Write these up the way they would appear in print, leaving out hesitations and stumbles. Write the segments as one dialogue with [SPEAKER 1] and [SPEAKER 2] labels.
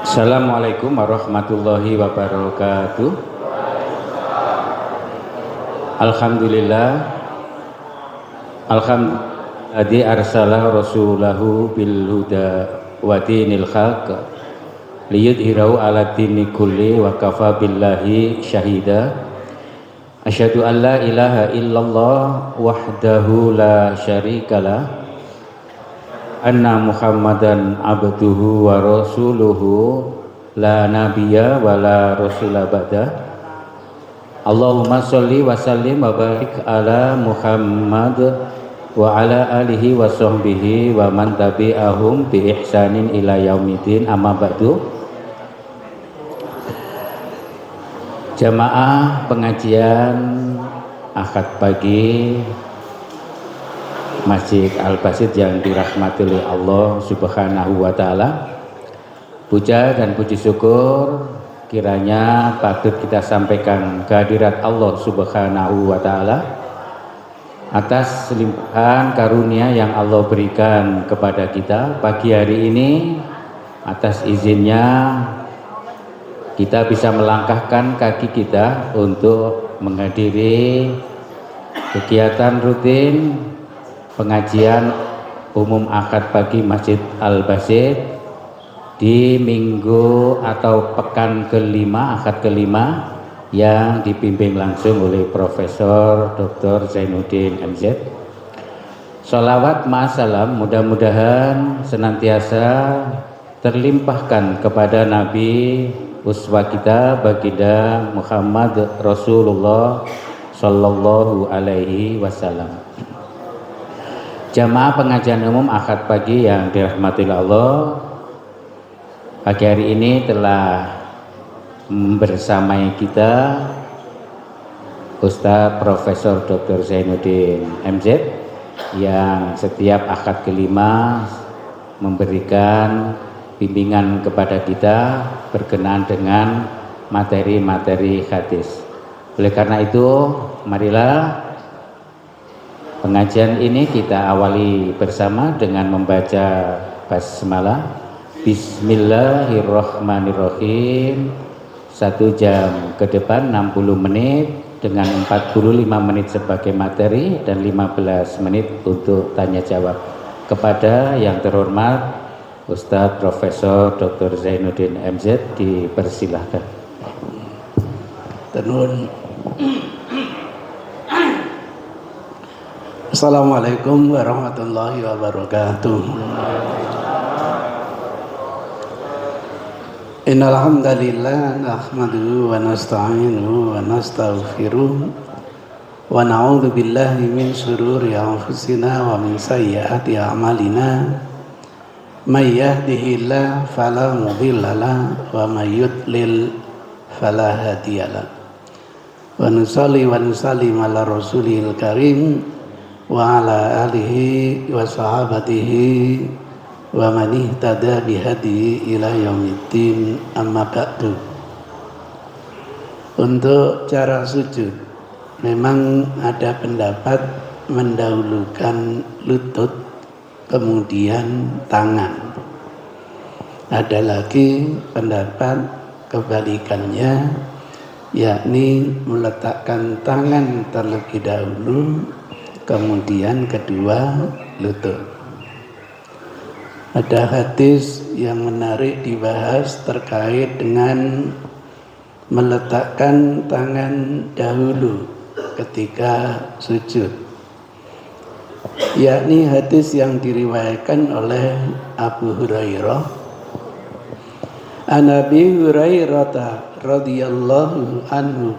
[SPEAKER 1] Assalamualaikum warahmatullahi wabarakatuh. Alhamdulillah. Alhamdulillah arsala rasulahu bil huda wa dinil haq liyudhhirahu ala dini kulli wa kafa billahi syahida. Asyhadu an la ilaha illallah wahdahu la syarikalah, anna Muhammadan abduhu wa rasuluhu la nabiyya wa la rasula ba'da. Allahumma sholli wa sallim wa barik ala Muhammad wa ala alihi wa sahbihi wa man tabi'ahum bi ihsanin ila yaumiddin, amma ba'du. Jamaah pengajian Ahad pagi Masjid Al-Basit yang dirahmati oleh Allah Subhanahu wa taala. Puja dan puji syukur kiranya patut kita sampaikan kehadirat Allah Subhanahu wa taala atas limpahan karunia yang Allah berikan kepada kita pagi hari ini. Atas izinnya kita bisa melangkahkan kaki kita untuk menghadiri kegiatan rutin pengajian umum Ahad pagi Masjid Al-Basit di minggu atau pekan kelima, Ahad kelima, yang dipimpin langsung oleh Profesor Dr. Zainuddin MZ. Sholawat ma'asalam mudah-mudahan senantiasa terlimpahkan kepada Nabi uswah kita baginda Muhammad Rasulullah Sallallahu Alaihi Wasallam. Jamaah pengajian umum Ahad pagi yang dirahmati Allah, pagi hari ini telah bersamai kita Ustadz Profesor Dr. Zainuddin MZ yang setiap Ahad kelima memberikan bimbingan kepada kita berkenaan dengan materi-materi hadis. Oleh karena itu, marilah pengajian ini kita awali bersama dengan membaca basmalah. Bismillahirrahmanirrahim. 1 jam ke depan 60 menit dengan 45 menit sebagai materi dan 15 menit untuk tanya jawab. Kepada yang terhormat Ustadz Profesor Dr. Zainuddin MZ dipersilahkan.
[SPEAKER 2] Tenun. Assalamualaikum warahmatullahi wabarakatuh. Innal hamdalillah nahmaduhu wa nasta'inuhu wa nastaghfiruh wa na'udzu billahi min shururi anfusina wa min sayyiati a'malina. May yahdihillahu fala mudilla lahu wa may yudlil fala hadiya lahu. Wa nusalli wa nusallim ala rasulil karim wa ala alihi wa sahabatihi wa man ihtada bihadihi ila yaumiddin, amma ba'du. Untuk cara sujud memang ada pendapat mendahulukan lutut kemudian tangan. Ada lagi pendapat kebalikannya, yakni meletakkan tangan terlebih dahulu kemudian kedua lutut. Ada hadis yang menarik dibahas terkait dengan meletakkan tangan dahulu ketika sujud, yakni hadis yang diriwayatkan oleh Abu Hurairah. An Abi Hurairah radhiyallahu anhu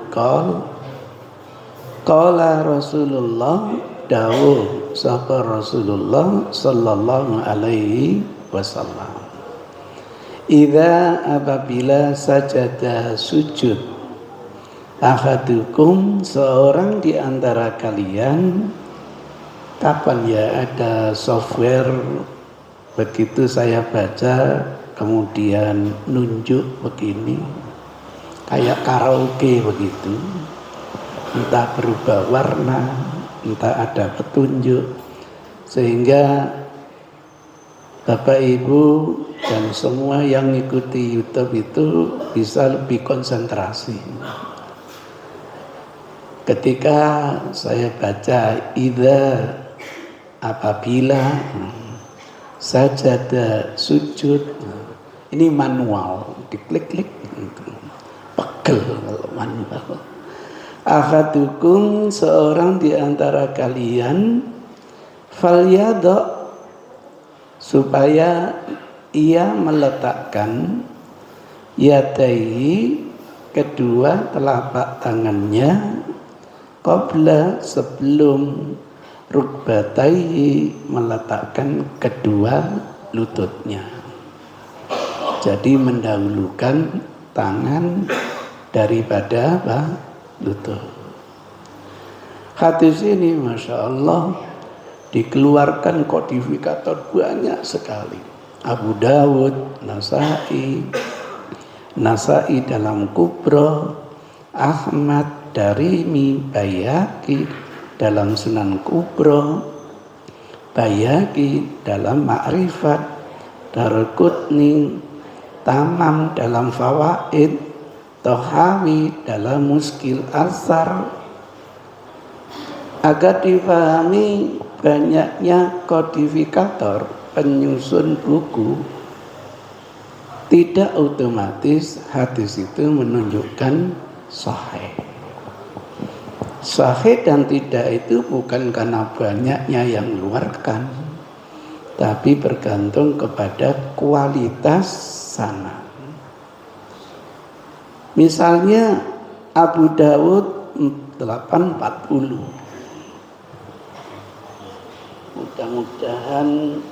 [SPEAKER 2] qala Rasulullah dawuh sapa Rasulullah sallallahu alaihi wasallam, idza apabila sajada sujud ahadukum seorang di antara kalian. Kapan ya ada software begitu saya baca kemudian nunjuk begini kayak karaoke begitu, entah berubah warna, entah ada petunjuk, sehingga Bapak Ibu dan semua yang ngikuti YouTube itu bisa lebih konsentrasi. Ketika saya baca apabila sajada sujud, ini manual, diklik-klik pegel kalau manual. Ahadukum, seorang di antara kalian, falyadha, supaya ia meletakkan yadaihi, kedua telapak tangannya, qabla, sebelum rukbataihi, meletakkan kedua lututnya. Jadi mendahulukan tangan daripada lutut. Hadis ini Masya Allah dikeluarkan kodifikator banyak sekali. Abu Dawud, Nasai dalam Kubra, Ahmad, Darimi, Baihaqi dalam Sunan Kubra, Baihaqi dalam Ma'rifat, Daraqutni, Tamam dalam Fawaid, Tohawi dalam Muskil Asar. Agar difahami banyaknya kodifikator penyusun buku, tidak otomatis hadis itu menunjukkan sahih. Sahih dan tidak itu bukan karena banyaknya yang mengeluarkan, tapi bergantung kepada kualitas sanad. Misalnya Abu Dawud 840. Mudah-mudahan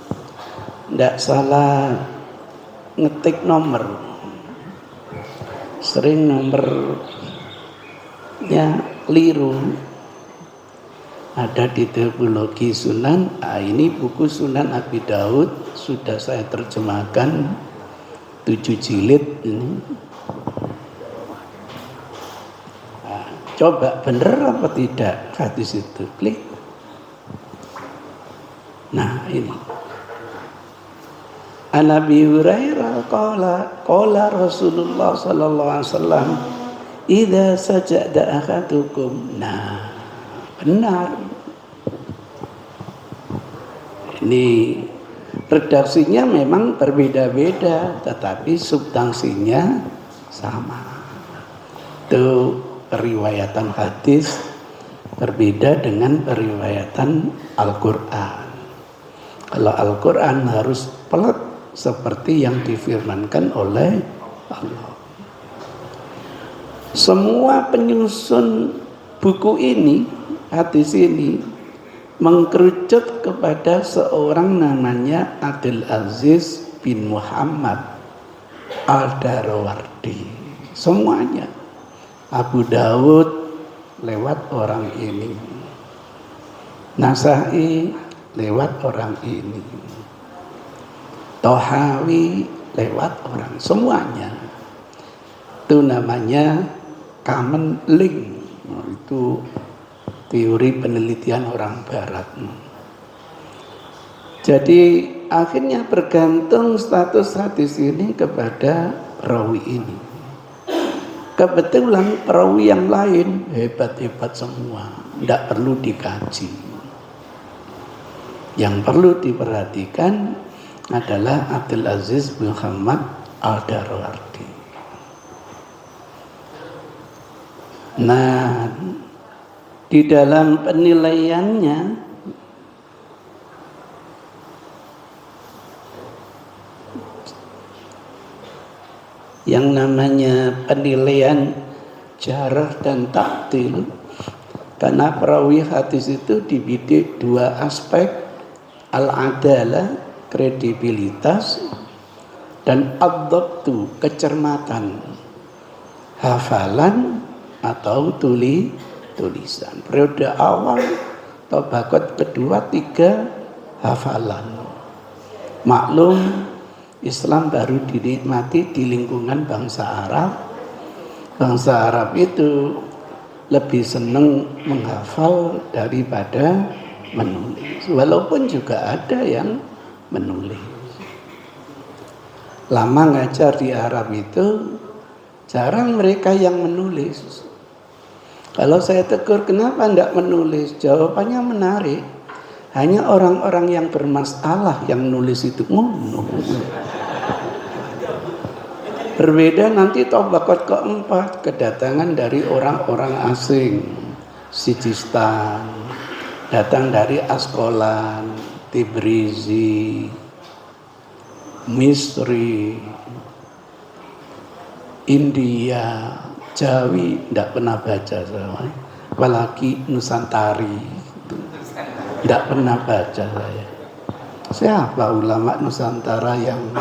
[SPEAKER 2] tidak salah ngetik nomor. Sering nomornya keliru. Ada di teologi Sunan. Ini buku Sunan Abi Daud sudah saya terjemahkan 7 jilid ini. Coba benar apa tidak hadis itu, klik. Nah ini An Abi Hurairah qala Rasulullah sallallahu alaihi wasallam idza sajada ahadukum. Nah benar, ini redaksinya memang berbeda-beda tetapi substansinya sama. Itu periwayatan hadis berbeda dengan periwayatan Al-Quran. Kalau Al-Quran harus pelat seperti yang difirmankan oleh Allah. Semua penyusun buku ini, hadis ini, mengkerucut kepada seorang namanya Abdul Aziz bin Muhammad Al-Darawardi. Semuanya. Abu Dawud lewat orang ini, Nasai lewat orang ini, Tohawi lewat orang, semuanya itu namanya common link. Itu teori penelitian orang barat. Jadi akhirnya bergantung status hadis ini kepada perawi ini. Kebetulan perawi yang lain hebat-hebat semua, tidak perlu dikaji. Yang perlu diperhatikan adalah Abdul Aziz bin Muhammad Al-Darawardi. Nah, di dalam penilaiannya yang namanya penilaian jarah dan ta'dil, karena perawi hadis itu dibidik dua aspek, al-adalah, kredibilitas, dan ad-dhabtu, kecermatan, hafalan atau tulisan. Periode awal tabaqat kedua 3 hafalan. Maklum Islam baru dinikmati di lingkungan bangsa Arab. Bangsa Arab itu lebih senang menghafal daripada menulis, walaupun juga ada yang menulis. lama ngajar di Arab itu jarang mereka yang menulis. Kalau saya tegur kenapa tidak menulis, jawabannya menarik. Hanya orang-orang yang bermasalah yang nulis itu ngomong. Berbeda nanti tabaqat keempat, kedatangan dari orang-orang asing, Sijistan, datang dari Askolan, Tibrizi, Misri, India, Jawi, tidak pernah baca saya. Apalagi Nusantari, tidak pernah baca saya. Siapa ulama Nusantara yang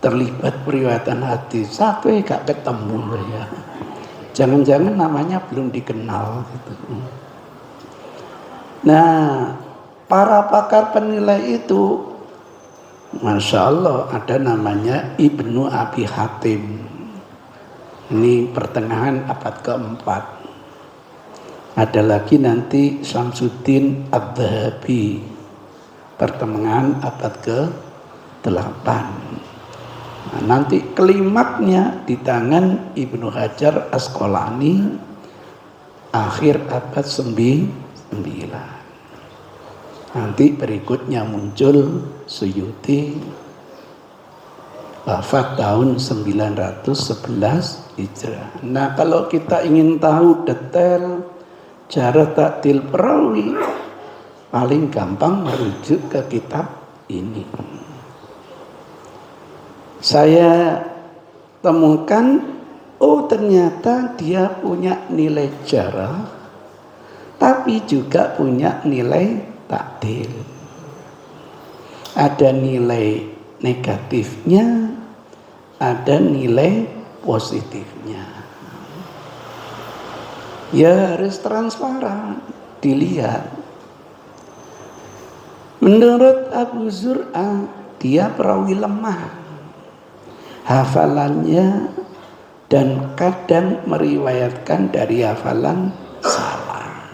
[SPEAKER 2] terlibat periwayatan hadis? Satu gak ketemu ya. Jangan-jangan namanya belum dikenal gitu. Nah, para pakar penilai itu, Masya Allah, ada namanya Ibnu Abi Hatim. Ini pertengahan abad keempat. Ada lagi nanti Syamsuddin Ad-Dhahabi, pertengahan abad ke-8. Nah, nanti klimaknya di tangan Ibnu Hajar Asqalani akhir abad 9. Nanti berikutnya muncul Suyuti, wafat tahun 911 Hijrah. Nah, kalau kita ingin tahu detail cara taktil perawi, paling gampang merujuk ke kitab ini. Saya temukan, oh ternyata dia punya nilai jarah, tapi juga punya nilai taktil. Ada nilai negatifnya, ada nilai positifnya. Ya harus transparan, dilihat. Menurut Abu Zur'ah, dia perawi lemah. Hafalannya dan kadang meriwayatkan dari hafalan salah.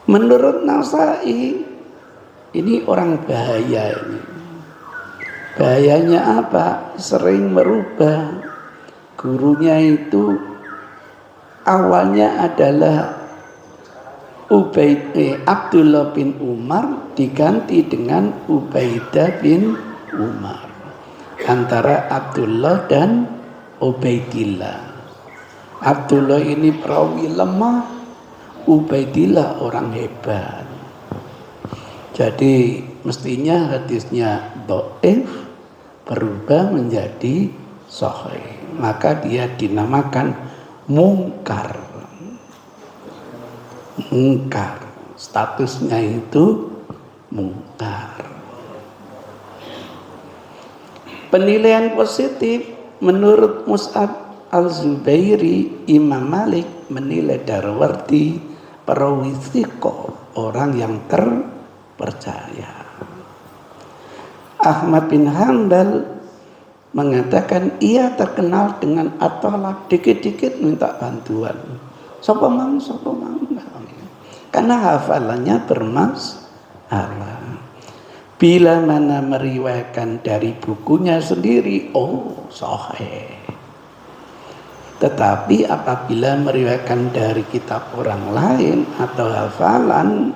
[SPEAKER 2] Menurut Nasai, ini orang bahaya ini. Bahayanya apa? Sering merubah. Gurunya itu awalnya adalah Abdullah bin Umar diganti dengan Ubaidah bin Umar. Antara Abdullah dan Ubaidillah. Abdullah ini perawi lemah, Ubaidillah orang hebat. Jadi mestinya hadisnya dhaif berubah menjadi sahih. Maka dia dinamakan mungkar. Mungkar, statusnya itu mungkar. Penilaian positif menurut Mus'ab Al-Zubairi, Imam Malik menilai Darwardi perawi thiqah, orang yang terpercaya. Ahmad bin Hanbal mengatakan ia terkenal dengan at-talab, dikit-dikit minta bantuan. Sapa mang. Karena hafalannya bermasalah. Bila mana meriwayatkan dari bukunya sendiri, oh sahih. Tetapi apabila meriwayatkan dari kitab orang lain atau hafalan,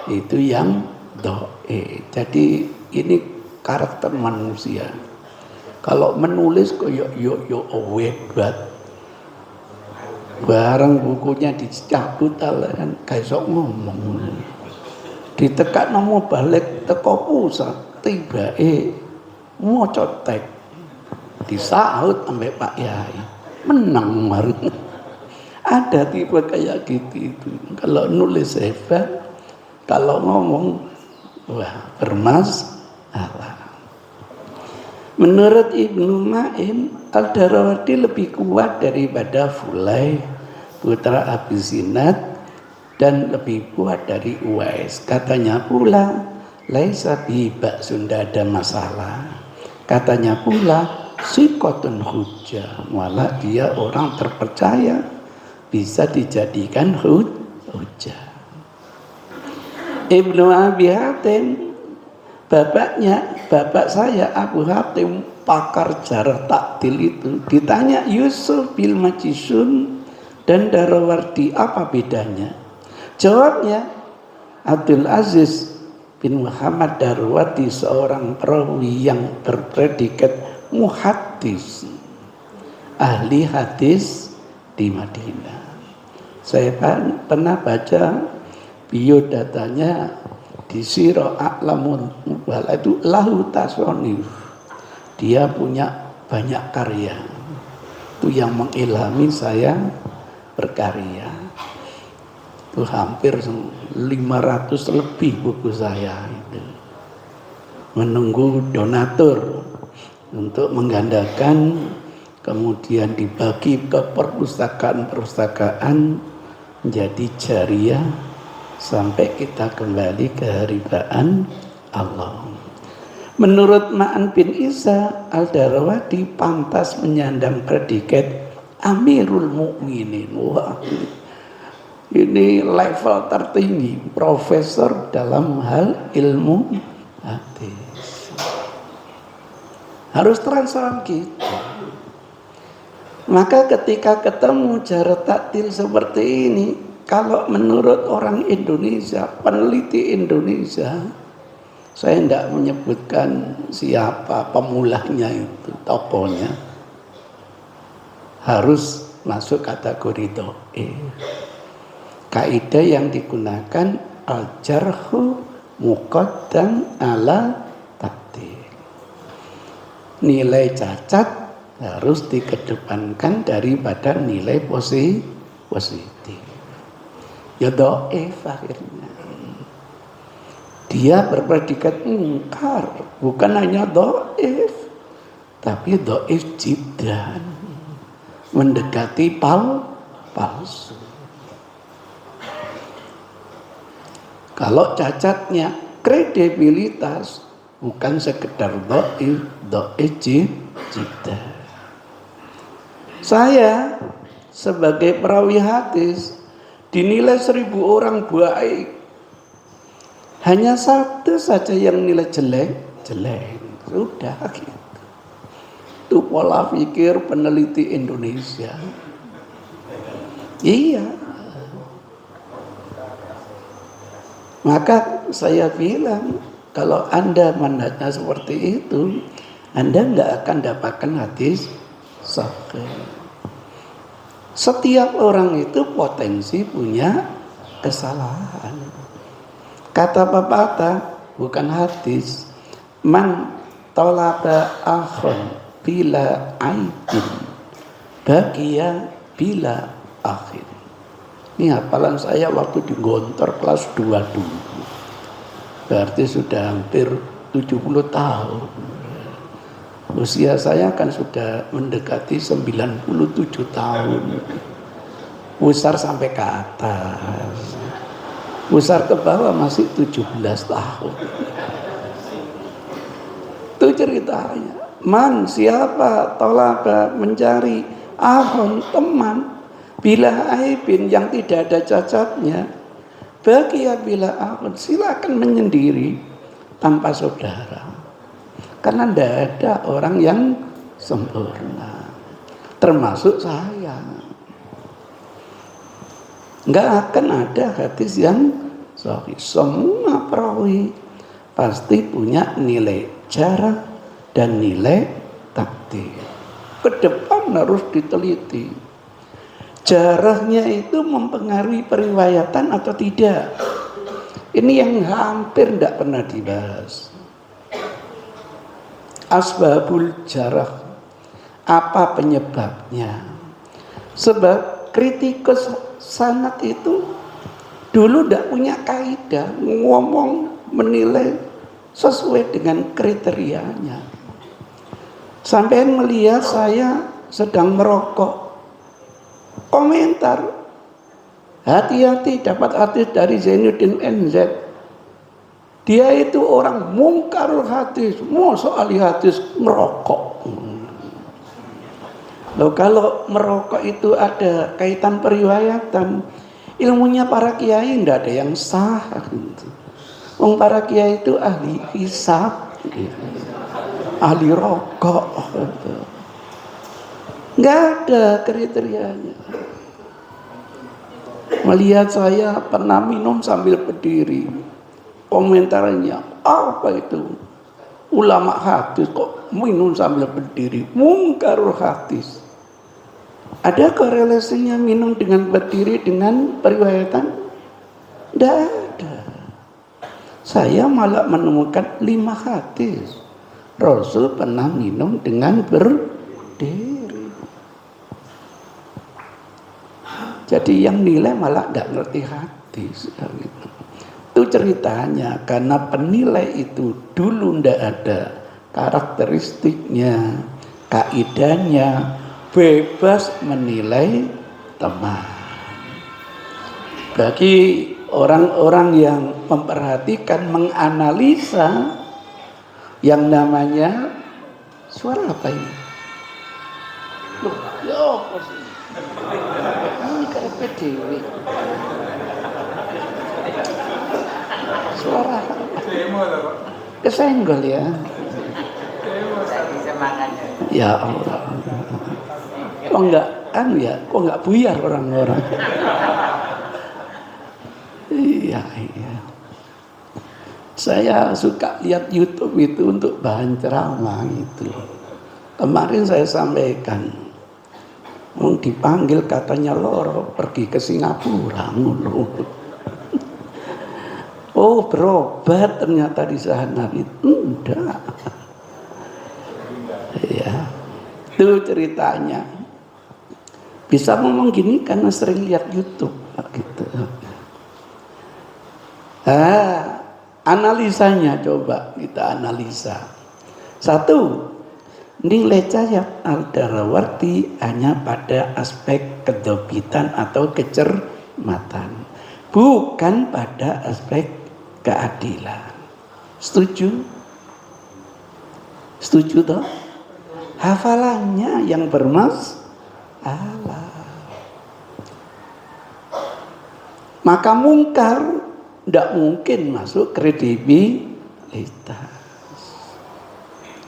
[SPEAKER 2] itu yang dhaif. Jadi ini karakter manusia. Kalau menulis kok yo hebat. Barang bukunya dicabut kan kayak sok ngomong. Ditekak nomo balik teko pusat tibake maca tek. Disaut ambek Pak Yai. Menang bareng. Ada tipe kayak gitu itu. Kalau nulis hebat, kalau ngomong wah bermasalah. Menurut Ibnu Ma'in, Al-Darawardi lebih kuat daripada Fulay, putra Abi Zinad, dan lebih kuat dari Uwais. Katanya pula, laisa bi ba'sun, ada masalah. Katanya pula, siqatun hujjah, malah dia orang terpercaya, bisa dijadikan hujjah. Ibnu Abi Hatim bapak saya Abu Hatim, pakar jarah takdil itu, ditanya Yusuf bil Majishun dan Darawardi apa bedanya? Jawabnya, Abdul Aziz bin Muhammad Darawardi seorang perawi yang berpredikat muhaddis, ahli hadis di Madinah. Saya pernah baca biodatanya di Sirah A'lamun Nubala itu lahu tasonif. Dia punya banyak karya. Itu yang mengilhami saya berkarya. Itu hampir 500 lebih buku saya itu. Menunggu donatur untuk menggandakan, kemudian dibagi ke perpustakaan-perpustakaan menjadi jariah sampai kita kembali ke haribaan Allah. Menurut Ma'an bin Isa Al-Darawadi pantas menyandang predikat Amirul Mukminin. Wah, ini level tertinggi, profesor dalam hal ilmu hadis. Harus transparan gitu. Maka ketika ketemu jarah takdil seperti ini, kalau menurut orang Indonesia, peneliti Indonesia, saya tidak menyebutkan siapa pemulanya itu, tokohnya, harus masuk kategori dhaif. Kaidah yang digunakan al-jarhu muqaddam ala takdil. Nilai cacat harus dikedepankan daripada nilai positif. Ya dhaif akhirnya. Dia berpredikat mungkar, bukan hanya dhaif, tapi dhaif jiddan, mendekati palsu. Kalau cacatnya kredibilitas, bukan sekedar dhaif jiddan. Saya sebagai perawi hadis dinilai 1000 orang baik, hanya satu saja yang nilai jelek, sudah gitu. Itu pola pikir peneliti Indonesia. Iya. Maka saya bilang, kalau Anda mandatnya seperti itu, Anda nggak akan dapatkan hadis sahih. Setiap orang itu potensi punya kesalahan. Kata pepatah, bukan hadis, man talaba akhon bila aibin bagia bila akhir. Ini hafalan saya waktu di Gontor kelas 2 dulu. Berarti sudah hampir 70 tahun. Usia saya kan sudah mendekati 97 tahun. Pusar sampai ke atas. Pusar ke bawah masih 17 tahun. Itu ceritanya. Man, siapa tolaba mencari ahon teman bila aibin yang tidak ada cacatnya, bagi ya bila ahon, silakan menyendiri tanpa saudara. Karena tidak ada orang yang sempurna, termasuk saya. Nggak akan ada hadis yang sahih. Semua perawi pasti punya nilai jarah dan nilai takdir. Ke depan harus diteliti. Jarahnya itu mempengaruhi periwayatan atau tidak. Ini yang hampir tidak pernah dibahas. Asbabul jarah, apa penyebabnya? Sebab kritikus sanad itu dulu tidak punya kaidah ngomong menilai sesuai dengan kriterianya. Sampai melihat saya sedang merokok, komentar, hati-hati dapat hadis dari Zainuddin NZ. Dia itu orang mungkarul hadis, soal hadis merokok. Loh, kalau merokok itu ada kaitan periwayatan, ilmunya para kiai tidak ada yang sah. Wong para kiai itu ahli hisab, ahli rokok, nggak ada kriterianya. Melihat saya pernah minum sambil berdiri, komentarnya apa itu? Ulama hadis kok minum sambil berdiri, mungkarul hadis. Ada korelasinya minum dengan berdiri dengan periwayatan? Tidak ada. Saya malah menemukan 5 hadis Rasul pernah minum dengan berdiri. Jadi yang nilai malah nggak ngerti hadis. Itu ceritanya, karena penilai itu dulu ndak ada karakteristiknya, kaidahnya, bebas menilai teman. Bagi orang-orang yang memperhatikan, menganalisa yang namanya suara apa ini? Loh, ya apa sih? Ini karepet dewe. Suara kesenggol ya. Ya Allah. Kok enggak ya? Kok enggak buyar orang-orang? Iya. Saya suka lihat YouTube itu untuk bahan ceramah itu. Kemarin saya sampaikan, dipanggil katanya loro pergi ke Singapura mulu. Oh, berobat ternyata di sana. Enggak. Ya, itu ceritanya. Bisa ngomong gini karena sering lihat YouTube gitu. Analisanya coba kita analisa. 1, nilai Cahyap Al-Darawardi hanya pada aspek kedobitan atau kecermatan, bukan pada aspek keadilan. Setuju? Setuju toh? Hafalannya yang bermasalah. Maka mungkar tidak mungkin masuk kredibilitas.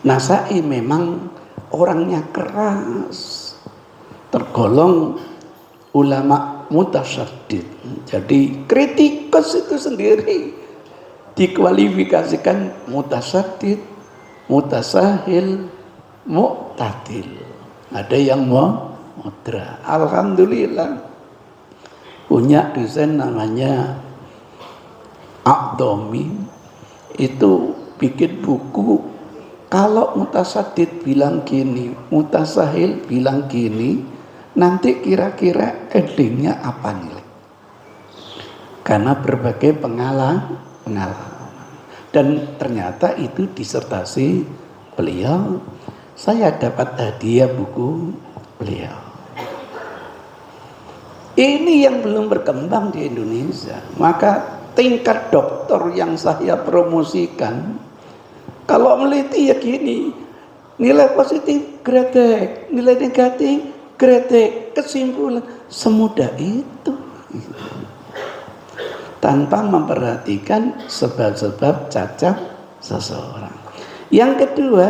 [SPEAKER 2] Nasai memang orangnya keras, tergolong ulama mutasyaddid. Jadi kritikus itu sendiri dikualifikasikan mutasyaddid, mutasahil, mu'tadil. Ada yang modera. Alhamdulillah punya dosen namanya Abdomi, itu bikin buku. Kalau mutasaddid bilang gini, mutasahil bilang gini, nanti kira-kira endingnya apa nih? Karena berbagai pengalaman. Dan ternyata itu disertasi beliau. Saya dapat hadiah buku beliau. Ini yang belum berkembang di Indonesia. Maka tingkat doktor yang saya promosikan, kalau meliti ya gini, nilai positif gredek, nilai negatif gredek, kesimpulan semudah itu, tanpa memperhatikan sebab-sebab cacat seseorang. Yang kedua,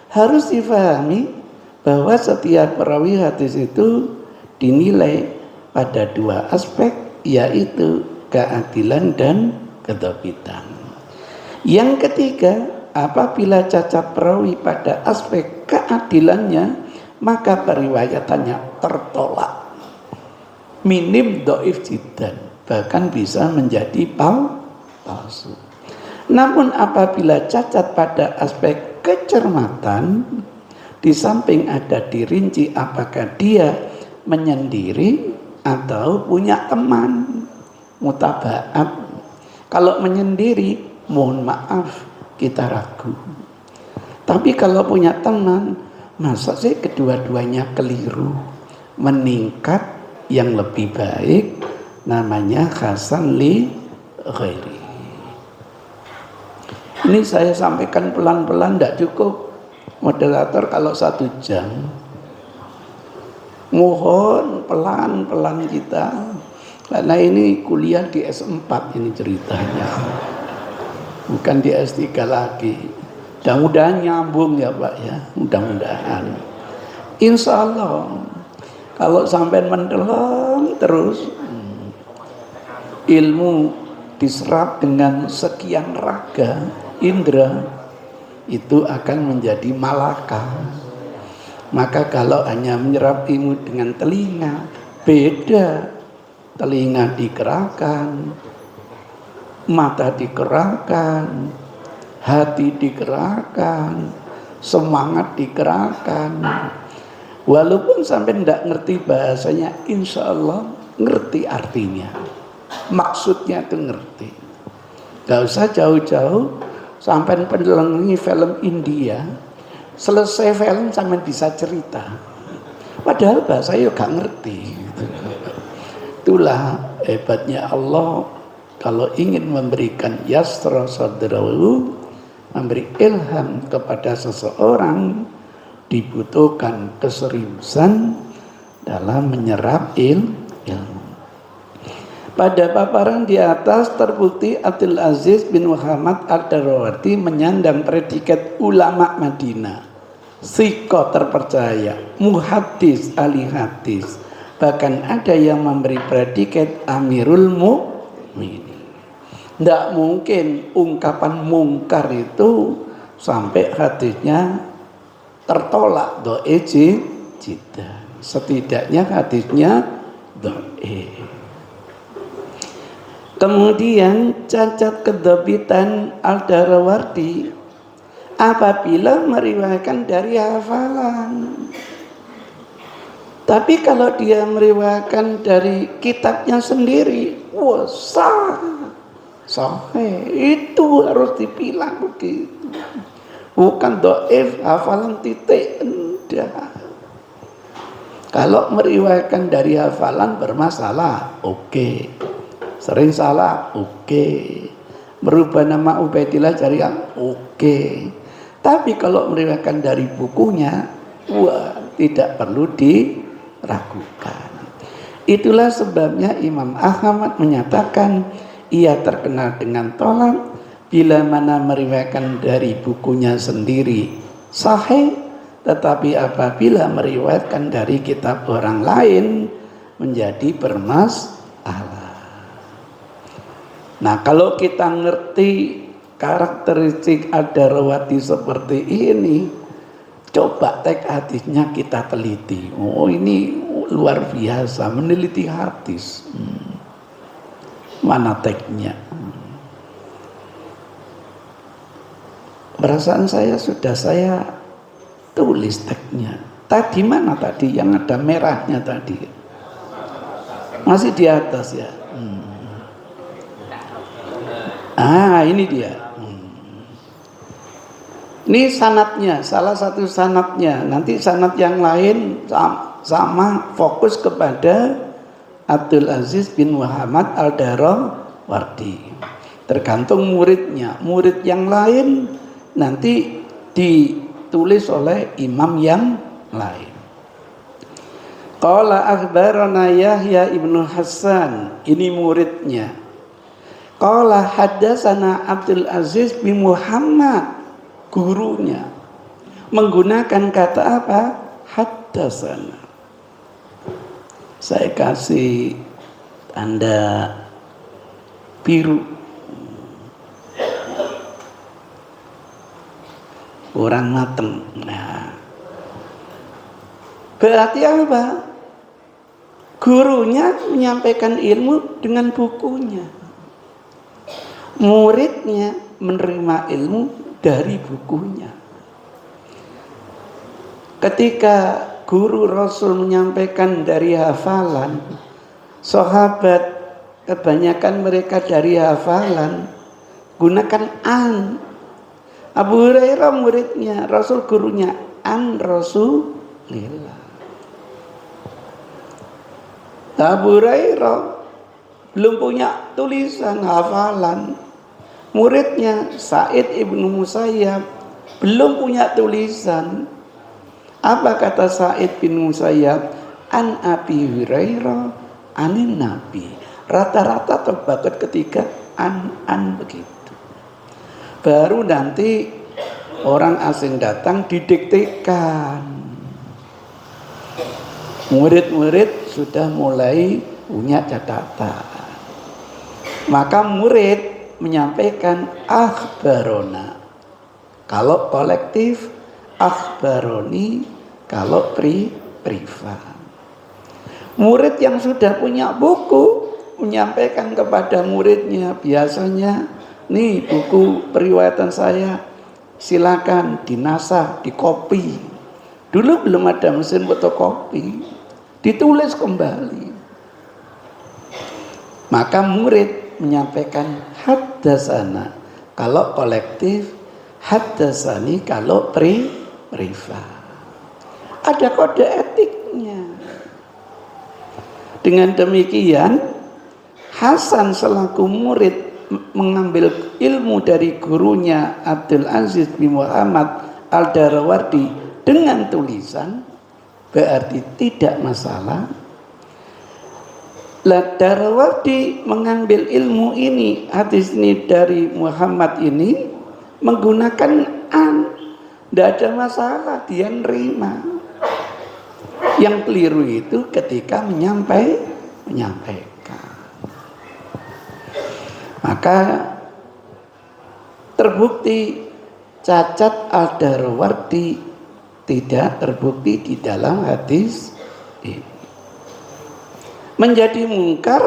[SPEAKER 2] harus difahami bahwa setiap perawi hadis itu dinilai pada 2 aspek, yaitu keadilan dan kedobitan. Yang ketiga, apabila cacat perawi pada aspek keadilannya, maka periwayatannya tertolak, minim doif jiddan, bahkan bisa menjadi palsu. Namun apabila cacat pada aspek kecermatan, di samping ada dirinci apakah dia menyendiri atau punya teman, mutabaat. Kalau menyendiri, mohon maaf, kita ragu. Tapi kalau punya teman, masa sih kedua-duanya keliru? Meningkat yang lebih baik, namanya hasan li ghairi. Ini saya sampaikan pelan-pelan, tidak cukup moderator kalau 1 jam. Mohon pelan-pelan kita, karena ini kuliah di S4 ini ceritanya. bukan di S3 lagi. Mudah-mudahan nyambung ya Pak ya, mudah-mudahan. Insya Allah kalau sampai mendeleng terus ilmu diserap dengan sekian raga indera, itu akan menjadi malaka. Maka kalau hanya menyerap ilmu dengan telinga, beda. Telinga dikerahkan, mata dikerahkan, hati dikerahkan, semangat dikerahkan. Walaupun sampai tidak ngerti bahasanya, insya Allah ngerti artinya. Maksudnya itu ngerti. Gak usah jauh-jauh sampai pendelengi film India, selesai film sampai bisa cerita. Padahal bahasa yo gak ngerti. Itulah hebatnya Allah. Kalau ingin memberikan yasra sadrahu, memberi ilham kepada seseorang, dibutuhkan keseriusan dalam menyerap ilmu. Pada paparan di atas terbukti Abdul Aziz bin Muhammad Ad-Darawardi menyandang predikat ulama Madinah, thiqah terpercaya, muhaddis ahli hadis, bahkan ada yang memberi predikat Amirul Mukminin. Tidak mungkin ungkapan mungkar itu sampai hadisnya tertolak do'e jiddan. Setidaknya hadisnya do'e. Kemudian cacat kedobitan Al-Darawardi apabila meriwayatkan dari hafalan. Tapi kalau dia meriwayatkan dari kitabnya sendiri, wah sahih, itu harus dipilah begitu. Bukan do'if, hafalan titik, enggak. Kalau meriwayatkan dari hafalan bermasalah, oke. Sering salah, oke. Merubah nama Ubaidillah Jariah, oke. Tapi kalau meriwayatkan dari bukunya, wah, tidak perlu diragukan. Itulah sebabnya Imam Ahmad menyatakan ia terkenal dengan tolak bila mana meriwayatkan dari bukunya sendiri sahih, tetapi apabila meriwayatkan dari kitab orang lain menjadi bermasalah. Nah, kalau kita ngerti karakteristik Ad-Darawardi seperti ini, coba teks hadisnya kita teliti. Oh, ini luar biasa, meneliti hadis. Mana teksnya? Perasaan saya sudah saya tulis teksnya. Tadi mana tadi yang ada merahnya tadi? Masih di atas ya. Ini dia. Ini sanadnya, salah satu sanadnya. Nanti sanad yang lain sama fokus kepada Abdul Aziz bin Muhammad Al-Darawardi. Tergantung muridnya. Murid yang lain nanti ditulis oleh imam yang lain. Qala akhbarana Yahya ibnu Hasan. Ini muridnya. Qala haddatsana Abdul Aziz bin Muhammad, gurunya. Menggunakan kata apa? Haddatsana. Saya kasih tanda biru. Kurang mateng. Nah, berarti apa? Gurunya menyampaikan ilmu dengan bukunya. Muridnya menerima ilmu dari bukunya. Ketika guru Rasul menyampaikan dari hafalan, sahabat kebanyakan mereka dari hafalan gunakan an. Abu Hurairah muridnya, Rasul gurunya, an Rasulillah. Abu Hurairah belum punya tulisan hafalan. Muridnya Sa'id ibnu Musayyab belum punya tulisan. Apa kata Sa'id bin Musayyab? An Abi Hurairah anin Nabi. Rata-rata terbakat ketika an begitu. Baru nanti orang asing datang didiktekan. Murid-murid sudah mulai punya catatan. Maka murid menyampaikan akhbarona. Kalau kolektif, akhbaroni. Kalau privat. Murid yang sudah punya buku menyampaikan kepada muridnya, biasanya, nih buku periwayatan saya, silakan dinasah, dikopi. Dulu belum ada mesin fotokopi, ditulis kembali. Maka murid menyampaikan haddasana kalau kolektif, haddasani kalau privat. Ada kode etiknya. Dengan demikian, Hasan selaku murid mengambil ilmu dari gurunya Abdul Aziz bin Muhammad Al-Darawardi dengan tulisan, berarti tidak masalah. Darawardi mengambil ilmu ini, hadis ini dari Muhammad ini menggunakan tidak ada masalah, dia nerima. Yang keliru itu ketika menyampaikan. Maka terbukti cacat Al-Darawardi tidak terbukti di dalam hadis ini. Menjadi mungkar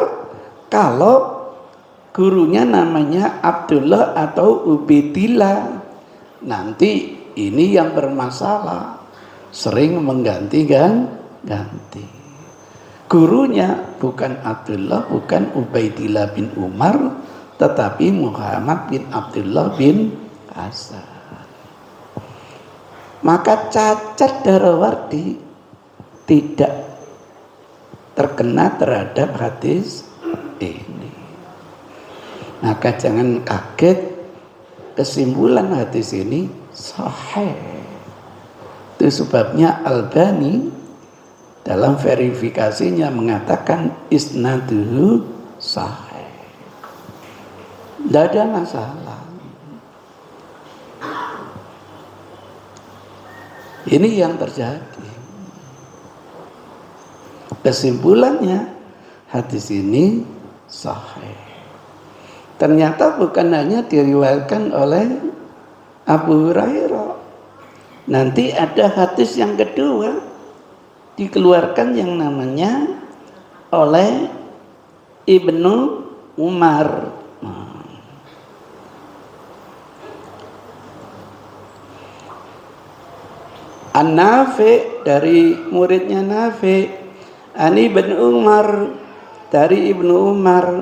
[SPEAKER 2] kalau gurunya namanya Abdullah atau Ubaidillah. Nanti ini yang bermasalah, sering mengganti-ganti. Gurunya bukan Abdullah, bukan Ubaidillah bin Umar, tetapi Muhammad bin Abdullah bin Hasan. Maka cacat Darawardi tidak terkena terhadap hadis ini. Maka jangan kaget, kesimpulan hadis ini sahih. Itu sebabnya Albani dalam verifikasinya mengatakan isnaduhu sahih. Tidak ada masalah. Ini yang terjadi. Kesimpulannya hadis ini sahih. Ternyata bukan hanya diriwayatkan oleh Abu Hurairah. Nanti ada hadis yang kedua dikeluarkan yang namanya oleh Ibnu Umar. An-Nafi dari muridnya Nafi, Ani bin Umar dari Ibnu Umar,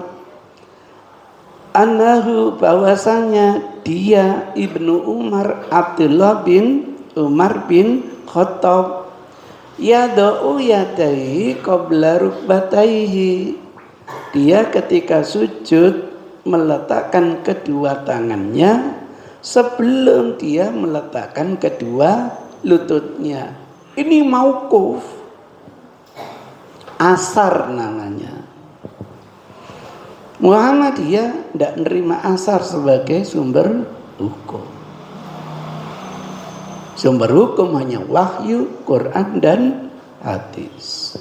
[SPEAKER 2] annahu bahwasanya dia Ibnu Umar Abdullah bin Umar bin Khattab yada'u yadaihi qabla rukbataihi, dia ketika sujud meletakkan kedua tangannya sebelum dia meletakkan kedua lututnya. Ini mauquf, asar namanya. Muhammadiyah tidak menerima asar sebagai sumber hukum. Sumber hukum hanya wahyu, Quran dan hadis.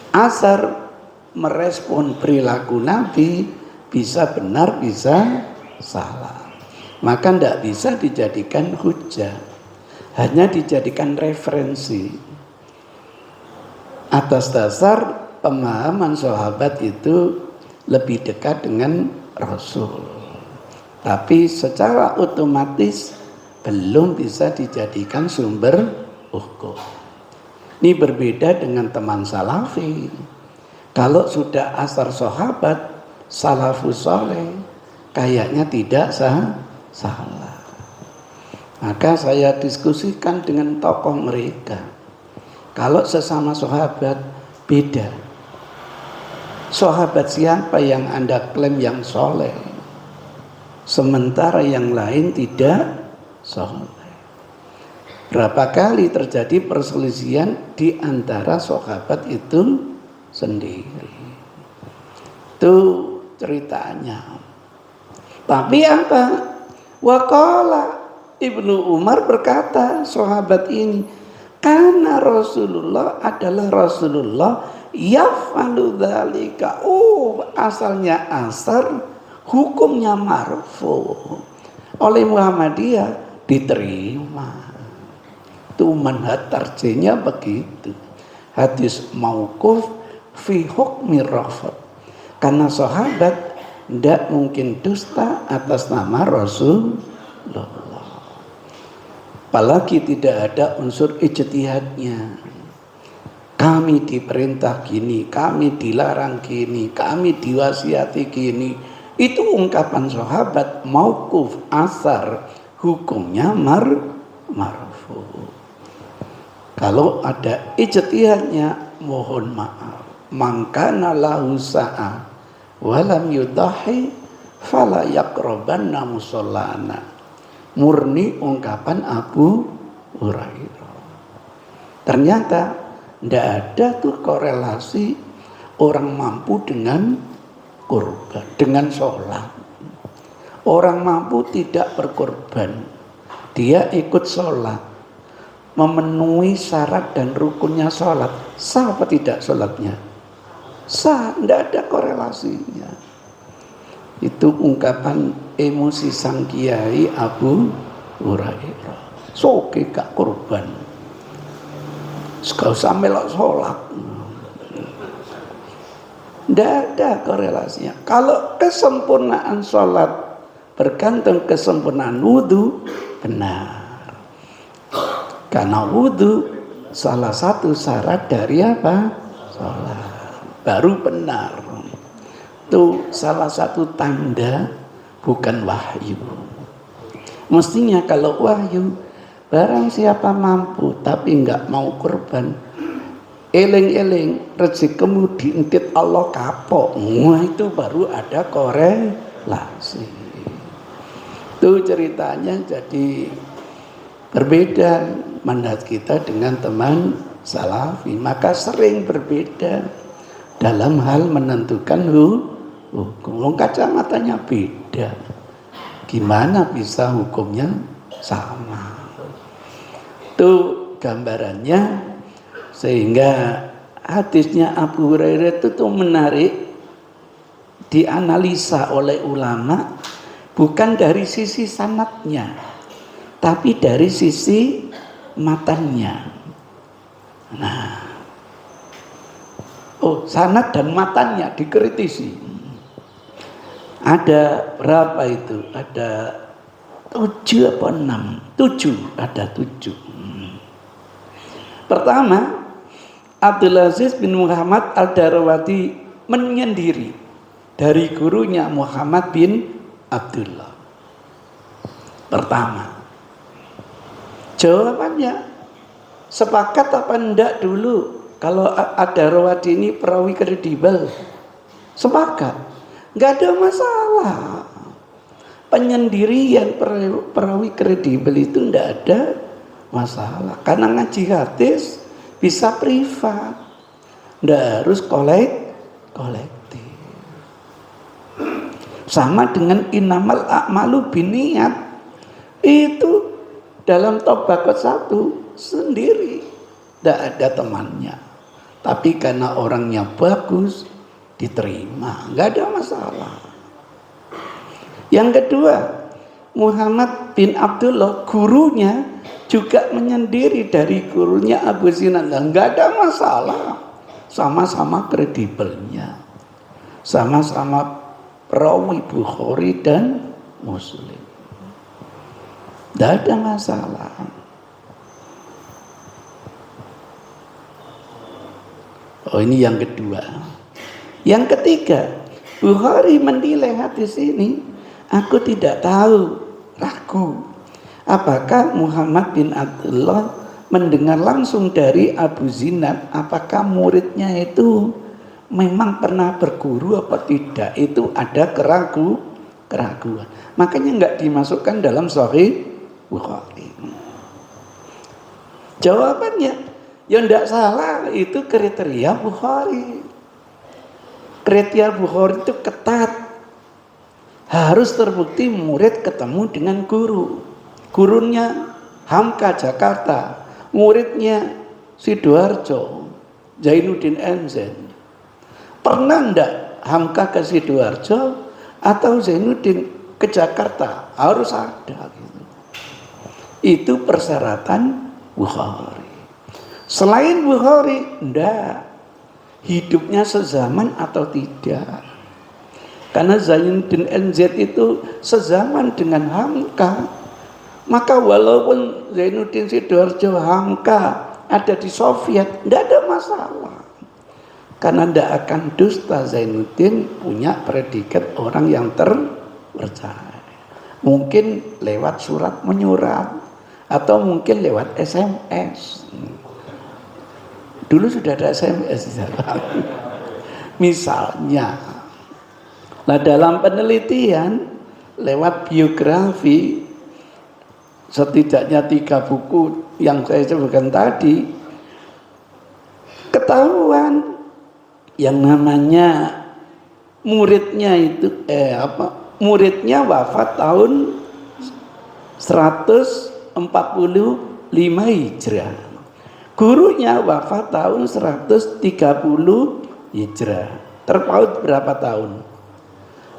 [SPEAKER 2] Asar merespon perilaku Nabi, bisa benar bisa salah. Maka tidak bisa dijadikan hujah, hanya dijadikan referensi atas dasar pemahaman sahabat itu lebih dekat dengan Rasul, tapi secara otomatis belum bisa dijadikan sumber hukum. Ini berbeda dengan teman salafi. Kalau sudah asar sahabat, salafus saleh, kayaknya tidak salah. Maka saya diskusikan dengan tokoh mereka. Kalau sesama sahabat beda. Sahabat siapa yang Anda klaim yang soleh, sementara yang lain tidak soleh? Berapa kali terjadi perselisihan di antara sahabat itu sendiri. Itu ceritanya. Tapi apa? Waqala Ibnu Umar berkata, sahabat ini, karena Rasulullah adalah Rasulullah yaf'alu dzalika. Oh, asalnya asar, hukumnya marfu. Oleh Muhammadiyah diterima. Itu manhaj tarjihnya begitu. Hadis mauquf fi hukmi rafad. Karena sahabat tidak mungkin dusta atas nama Rasulullah. Apalagi tidak ada unsur ijtihadnya. Kami diperintah gini, kami dilarang gini, kami diwasiati gini. Itu ungkapan sahabat mauquf asar, hukumnya marfu. Kalau ada ijtihadnya, mohon maaf. Mangkana lahu sa'a walam yudahi fala yaqrabanna musallana. Murni ungkapan Abu Hurairah. Ternyata tidak ada tuh korelasi orang mampu dengan kurban, dengan sholat. Orang mampu tidak berkorban, dia ikut sholat, memenuhi syarat dan rukunnya sholat. Sah apa tidak sholatnya? Sah, tidak ada korelasinya. Itu ungkapan emosi sang kiai Abu Hurairah. Soke gak korban, gak usah melok sholat. Tidak ada korelasinya. Kalau kesempurnaan sholat bergantung kesempurnaan wudhu, benar. Karena wudhu salah satu syarat dari apa? Sholat. Baru benar. Itu salah satu tanda bukan wahyu. Mestinya kalau wahyu, barang siapa mampu tapi enggak mau korban, eling-eling rezekimu diintit Allah kapok. Wah, itu baru ada korelasi. Itu ceritanya jadi berbeda manhaj kita dengan teman salafi. Maka sering berbeda dalam hal menentukan hukum. Kacamatanya beda. Gimana bisa hukumnya sama? Itu gambarannya. Sehingga hadisnya Abu Hurairah itu tuh menarik, dianalisa oleh ulama bukan dari sisi sanadnya, tapi dari sisi matanya. Nah, sanad dan matanya dikritisi. Ada berapa itu? Ada 7 apa 6? 7, ada 7. Pertama, Abdul Aziz bin Muhammad Al-Darawati menyendiri dari gurunya Muhammad bin Abdullah. Pertama, jawabannya sepakat apa enggak dulu kalau Ad-Darawati ini perawi kredibel? Sepakat. Nggak ada masalah. Penyendirian perawi kredibel itu nggak ada masalah. Karena ngaji hadis bisa privat, nggak harus kolektif. Sama dengan innamal a'malu binniyat, itu dalam Tabaqat 1 sendiri, nggak ada temannya. Tapi karena orangnya bagus, diterima, nggak ada masalah. Yang kedua, Muhammad bin Abdullah gurunya juga menyendiri dari gurunya Abu Zinad, nggak ada masalah. Sama-sama kredibelnya, sama-sama perawi Bukhari dan Muslim, nggak ada masalah. Ini yang kedua. Yang ketiga, Bukhari menilai hadis ini, aku tidak tahu, ragu. Apakah Muhammad bin Abdullah mendengar langsung dari Abu Zinad, apakah muridnya itu memang pernah berguru apa tidak? Itu ada keraguan. Makanya enggak dimasukkan dalam Sahih Bukhari. Jawabannya, ya enggak salah, itu kriteria Bukhari. Kriteria Bukhari itu ketat. harus terbukti murid ketemu dengan guru. Gurunya Hamka Jakarta, muridnya Sidoarjo, Zainuddin MZ. Pernah enggak Hamka ke Sidoarjo atau Zainuddin ke Jakarta? Harus ada gitu. Itu persyaratan Bukhari. Selain Bukhari, enggak. Hidupnya sezaman atau tidak. Karena Zainuddin NZ itu sezaman dengan Hamka. Maka walaupun Zainuddin Sidoarjo, Hamka ada di Soviet, enggak ada masalah. Karena tidak akan dusta Zainuddin punya predikat orang yang terpercaya. Mungkin lewat surat menyurat atau mungkin lewat SMS. Dulu sudah ada SMS. Misalnya. Nah, dalam penelitian lewat biografi setidaknya 3 buku yang saya sebutkan tadi, ketahuan yang namanya muridnya itu muridnya wafat tahun 145 Hijriah. Gurunya wafat tahun 130 Hijriah. Terpaut berapa tahun?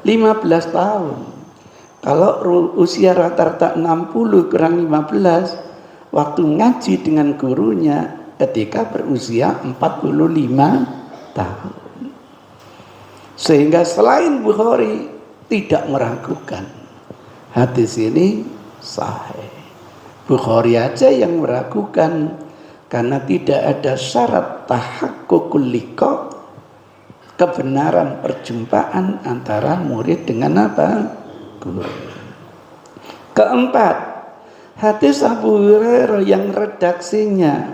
[SPEAKER 2] 15 tahun. Kalau usia rata-rata 60 kurang 15, waktu ngaji dengan gurunya ketika berusia 45 tahun. Sehingga selain Bukhari tidak meragukan hadis ini sahih. Bukhari aja yang meragukan karena tidak ada syarat tahakkukul liqa, kebenaran perjumpaan antara murid dengan apa? Guru. Keempat, hadis Abu Hurairah yang redaksinya,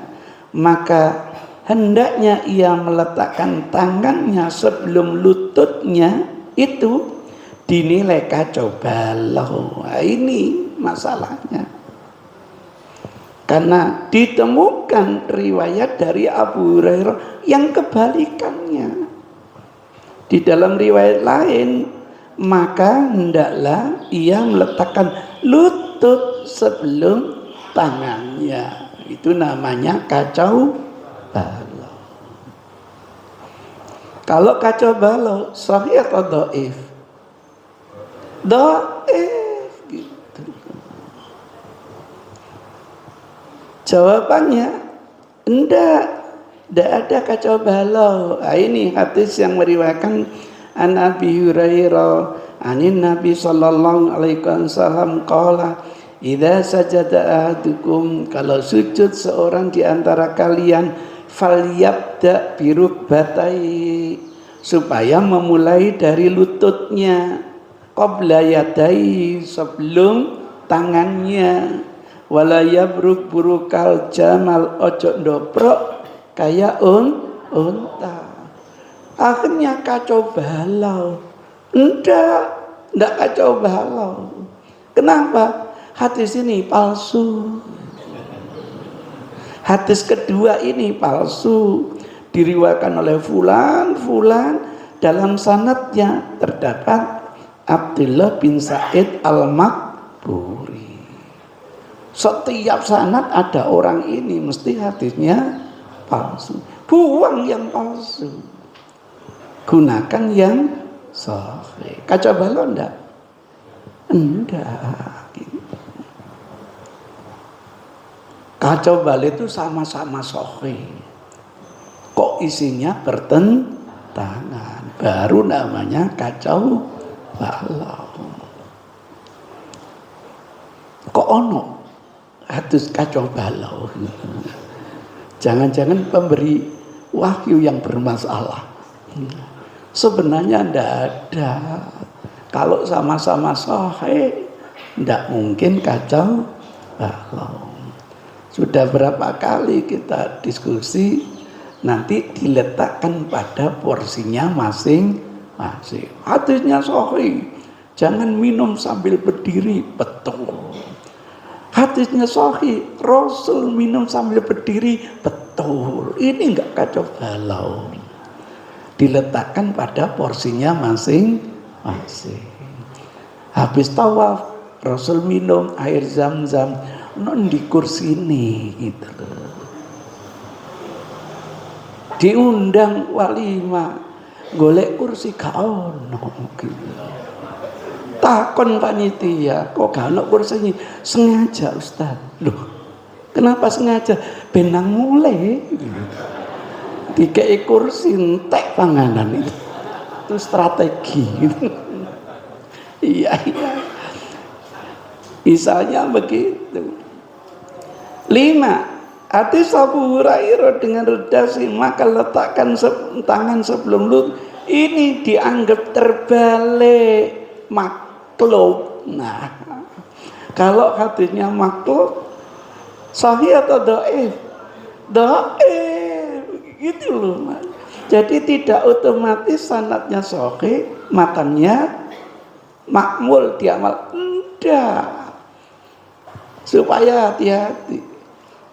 [SPEAKER 2] maka hendaknya ia meletakkan tangannya sebelum lututnya itu dinilai kacau balau. Nah, ini masalahnya. Karena ditemukan riwayat dari Abu Hurairah yang kebalikannya. Di dalam riwayat lain, maka hendaklah ia meletakkan lutut sebelum tangannya. Itu namanya kacau balau. Kalau kacau balau sahih atau dhaif? Dhaif gitu. Jawabannya enggak ada kacau balau. Nah, ini hadis yang meriwayatkan an Abi Hurairah anin Nabi sallallahu alaihi wasallam qala idza sajada ahadukum, kalau sujud seorang di antara kalian, falyabda birukbatai, supaya memulai dari lututnya, qabla yadai, sebelum tangannya, wala yabruk burukal jamal, ojo ndoprok kayak unta. Akhirnya kacau balau. Enggak kacau balau. Kenapa? Hadis ini palsu. Hadis kedua ini palsu, diriwayatkan oleh fulan dalam sanadnya terdapat Abdullah bin Sa'id al-Maqburi. Setiap sanad ada orang ini, mesti hadisnya palsu. Buang yang palsu, gunakan yang sahih. Kacau balau enggak? Enggak. Kacau balau itu sama-sama sahih, kok isinya bertentangan, baru namanya kacau balau. Kok ono hadis kacau balau? Jangan-jangan pemberi wahyu yang bermasalah. Sebenarnya enggak ada. Kalau sama-sama sahih, enggak mungkin kacau balau. Sudah berapa kali kita diskusi, nanti diletakkan pada porsinya masing-masing. Hadisnya sahih, jangan minum sambil berdiri, betul. Hadisnya sahih, Rasul minum sambil berdiri, betul. Ini enggak kacau balau. Diletakkan pada porsinya masing-masing. Habis tawaf Rasul minum air zam-zam non di kursi ini gitu. Diundang walimah golek kursi gak ono gitu. Takon panitia, kok gak ono kursi? Sengaja Ustaz. Loh, kenapa sengaja? Benang mulai gitu. Dikei kursi entek panganan itu strategi gitu. Iya. Misalnya begitu. 5. Hadis Abu Hurairah dengan redaksi maka letakkan tangan sebelum lutut. Ini dianggap terbalik maklub. Nah, kalau hadisnya maklub sahih atau dhaif? Dhaif. Gitu loh. Jadi tidak otomatis sanadnya sahih, matannya makmul diamal. Enggak. Supaya hati-hati.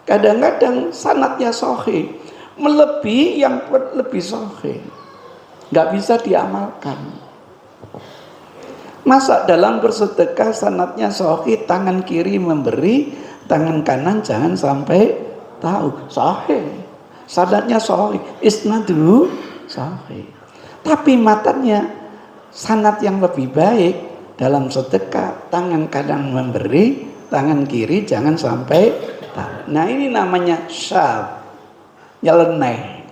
[SPEAKER 2] Kadang-kadang sanadnya sahih melebihi yang lebih sahih, nggak bisa diamalkan. Masa dalam bersedekah sanadnya sahih, tangan kiri memberi, tangan kanan jangan sampai tahu. Sahih, sanadnya sahih, isnadu sahih. Tapi matanya sanad yang lebih baik dalam sedekah, tangan kanan memberi, tangan kiri jangan sampai tahu. Nah ini namanya syad, nyeleneh.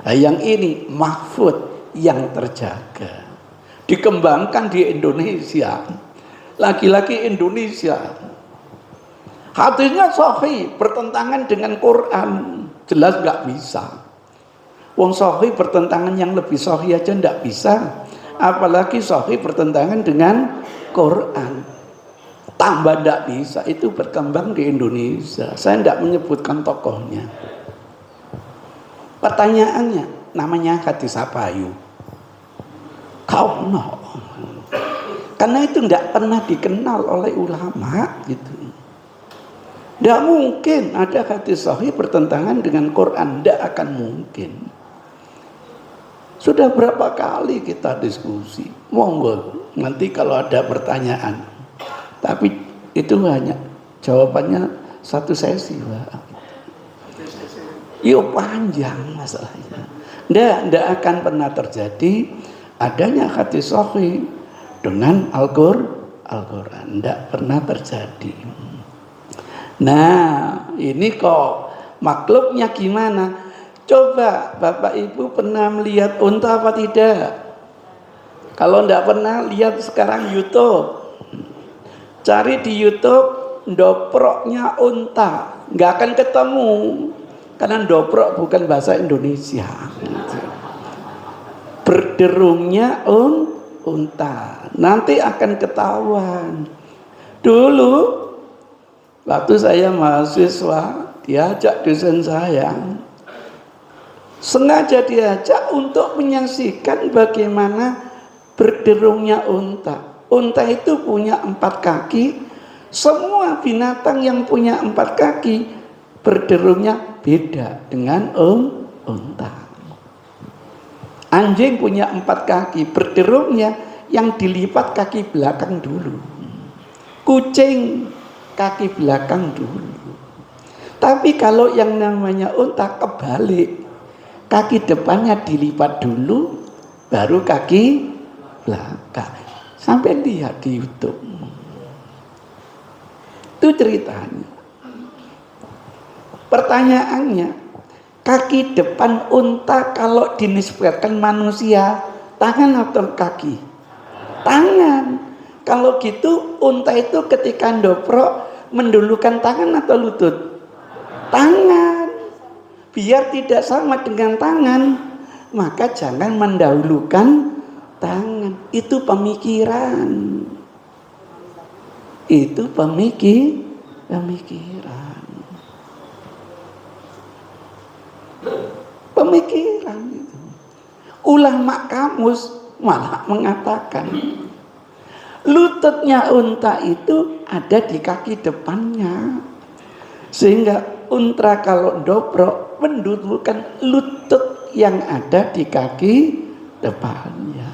[SPEAKER 2] Nah, yang ini mahfud, yang terjaga, dikembangkan di Indonesia. Laki-laki Indonesia hadisnya sahih bertentangan dengan Quran, jelas nggak bisa. Wong sahih bertentangan yang lebih sahih aja nggak bisa, apalagi sahih bertentangan dengan Quran. Tambah tidak bisa, itu berkembang di Indonesia. Saya tidak menyebutkan tokohnya. Pertanyaannya, namanya hadis apa ayu? Kau no. Karena itu tidak pernah dikenal oleh ulama gitu. Tidak mungkin ada hadis sahih bertentangan dengan Quran, tidak akan mungkin. Sudah berapa kali kita diskusi. Monggo nanti kalau ada pertanyaan. Tapi itu hanya jawabannya satu sesi, Pak. Yuk panjang masalahnya. Tidak akan pernah terjadi adanya hadis sahih dengan Al-Quran. Tidak pernah terjadi. Nah, ini kok maklubnya gimana? Coba Bapak Ibu pernah melihat unta apa tidak? Kalau tidak pernah, lihat sekarang YouTube. Cari di YouTube doproknya unta, nggak akan ketemu karena dobrok bukan bahasa Indonesia. Berderungnya unta, nanti akan ketahuan. Dulu waktu saya mahasiswa diajak dosen saya, sengaja diajak untuk menyaksikan bagaimana berderungnya unta. Unta itu punya 4 kaki. Semua binatang yang punya 4 kaki berderungnya beda dengan unta. Anjing punya 4 kaki, berderungnya yang dilipat kaki belakang dulu. Kucing kaki belakang dulu. Tapi kalau yang namanya unta kebalik, kaki depannya dilipat dulu, baru kaki belakang. Sampai lihat di YouTube. Itu ceritanya. Pertanyaannya, kaki depan unta kalau dinisbatkan manusia, tangan atau kaki? Tangan. Kalau gitu unta itu ketika doprok mendulukan tangan atau lutut? Tangan. Biar tidak sama dengan tangan, maka jangan mendahulukan tangan. Itu pemikiran. Itu pemikiran. Pemikiran itu. Ulama kamus malah mengatakan lututnya unta itu ada di kaki depannya, sehingga unta kalau dobrok mendudukkan lutut yang ada di kaki depannya.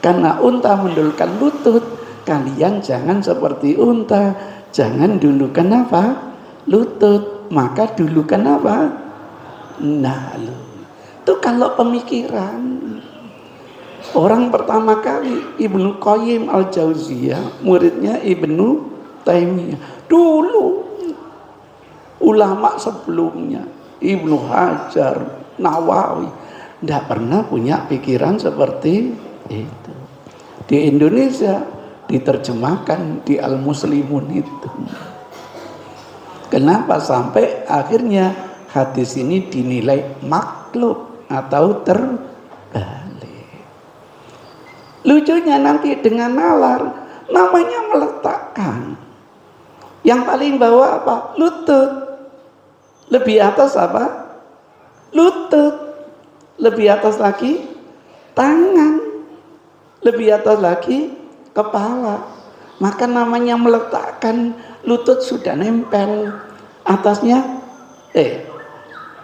[SPEAKER 2] Karena unta mendulukan lutut, kalian jangan seperti unta, jangan dulukan apa? Lutut, maka dulukan apa? Nalu. Itu kalau pemikiran. Orang pertama kali Ibnu Qayyim al-Jauziyah, muridnya Ibnu Taimiyah. Dulu ulama sebelumnya Ibnu Hajar, Nawawi tidak pernah punya pikiran seperti itu. Di Indonesia diterjemahkan di Al-Muslimun itu. Kenapa sampai akhirnya hadis ini dinilai makhluk atau terbalik? Lucunya nanti dengan nalar, namanya meletakkan. Yang paling bawah apa? Lutut. Lebih atas apa? Lutut. Lebih atas lagi tangan. Lebih atas lagi kepala. Maka namanya meletakkan, lutut sudah nempel. Atasnya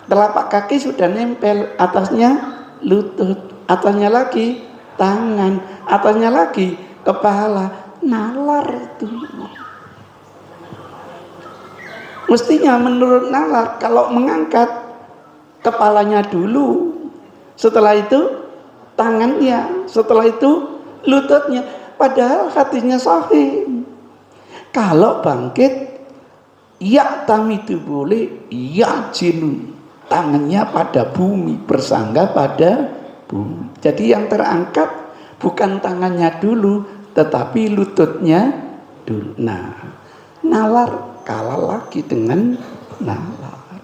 [SPEAKER 2] telapak kaki sudah nempel, atasnya lutut, atasnya lagi tangan, atasnya lagi kepala. Nalar itu. Mestinya menurut nalar kalau mengangkat kepalanya dulu, setelah itu tangannya, setelah itu lututnya. Padahal hatinya sahih. Kalau bangkit ya tamidu boleh, ya jinun, tangannya pada bumi, bersangga pada bumi. Jadi yang terangkat bukan tangannya dulu, tetapi lututnya dulu. Nah, nalar kalah lagi dengan nalar.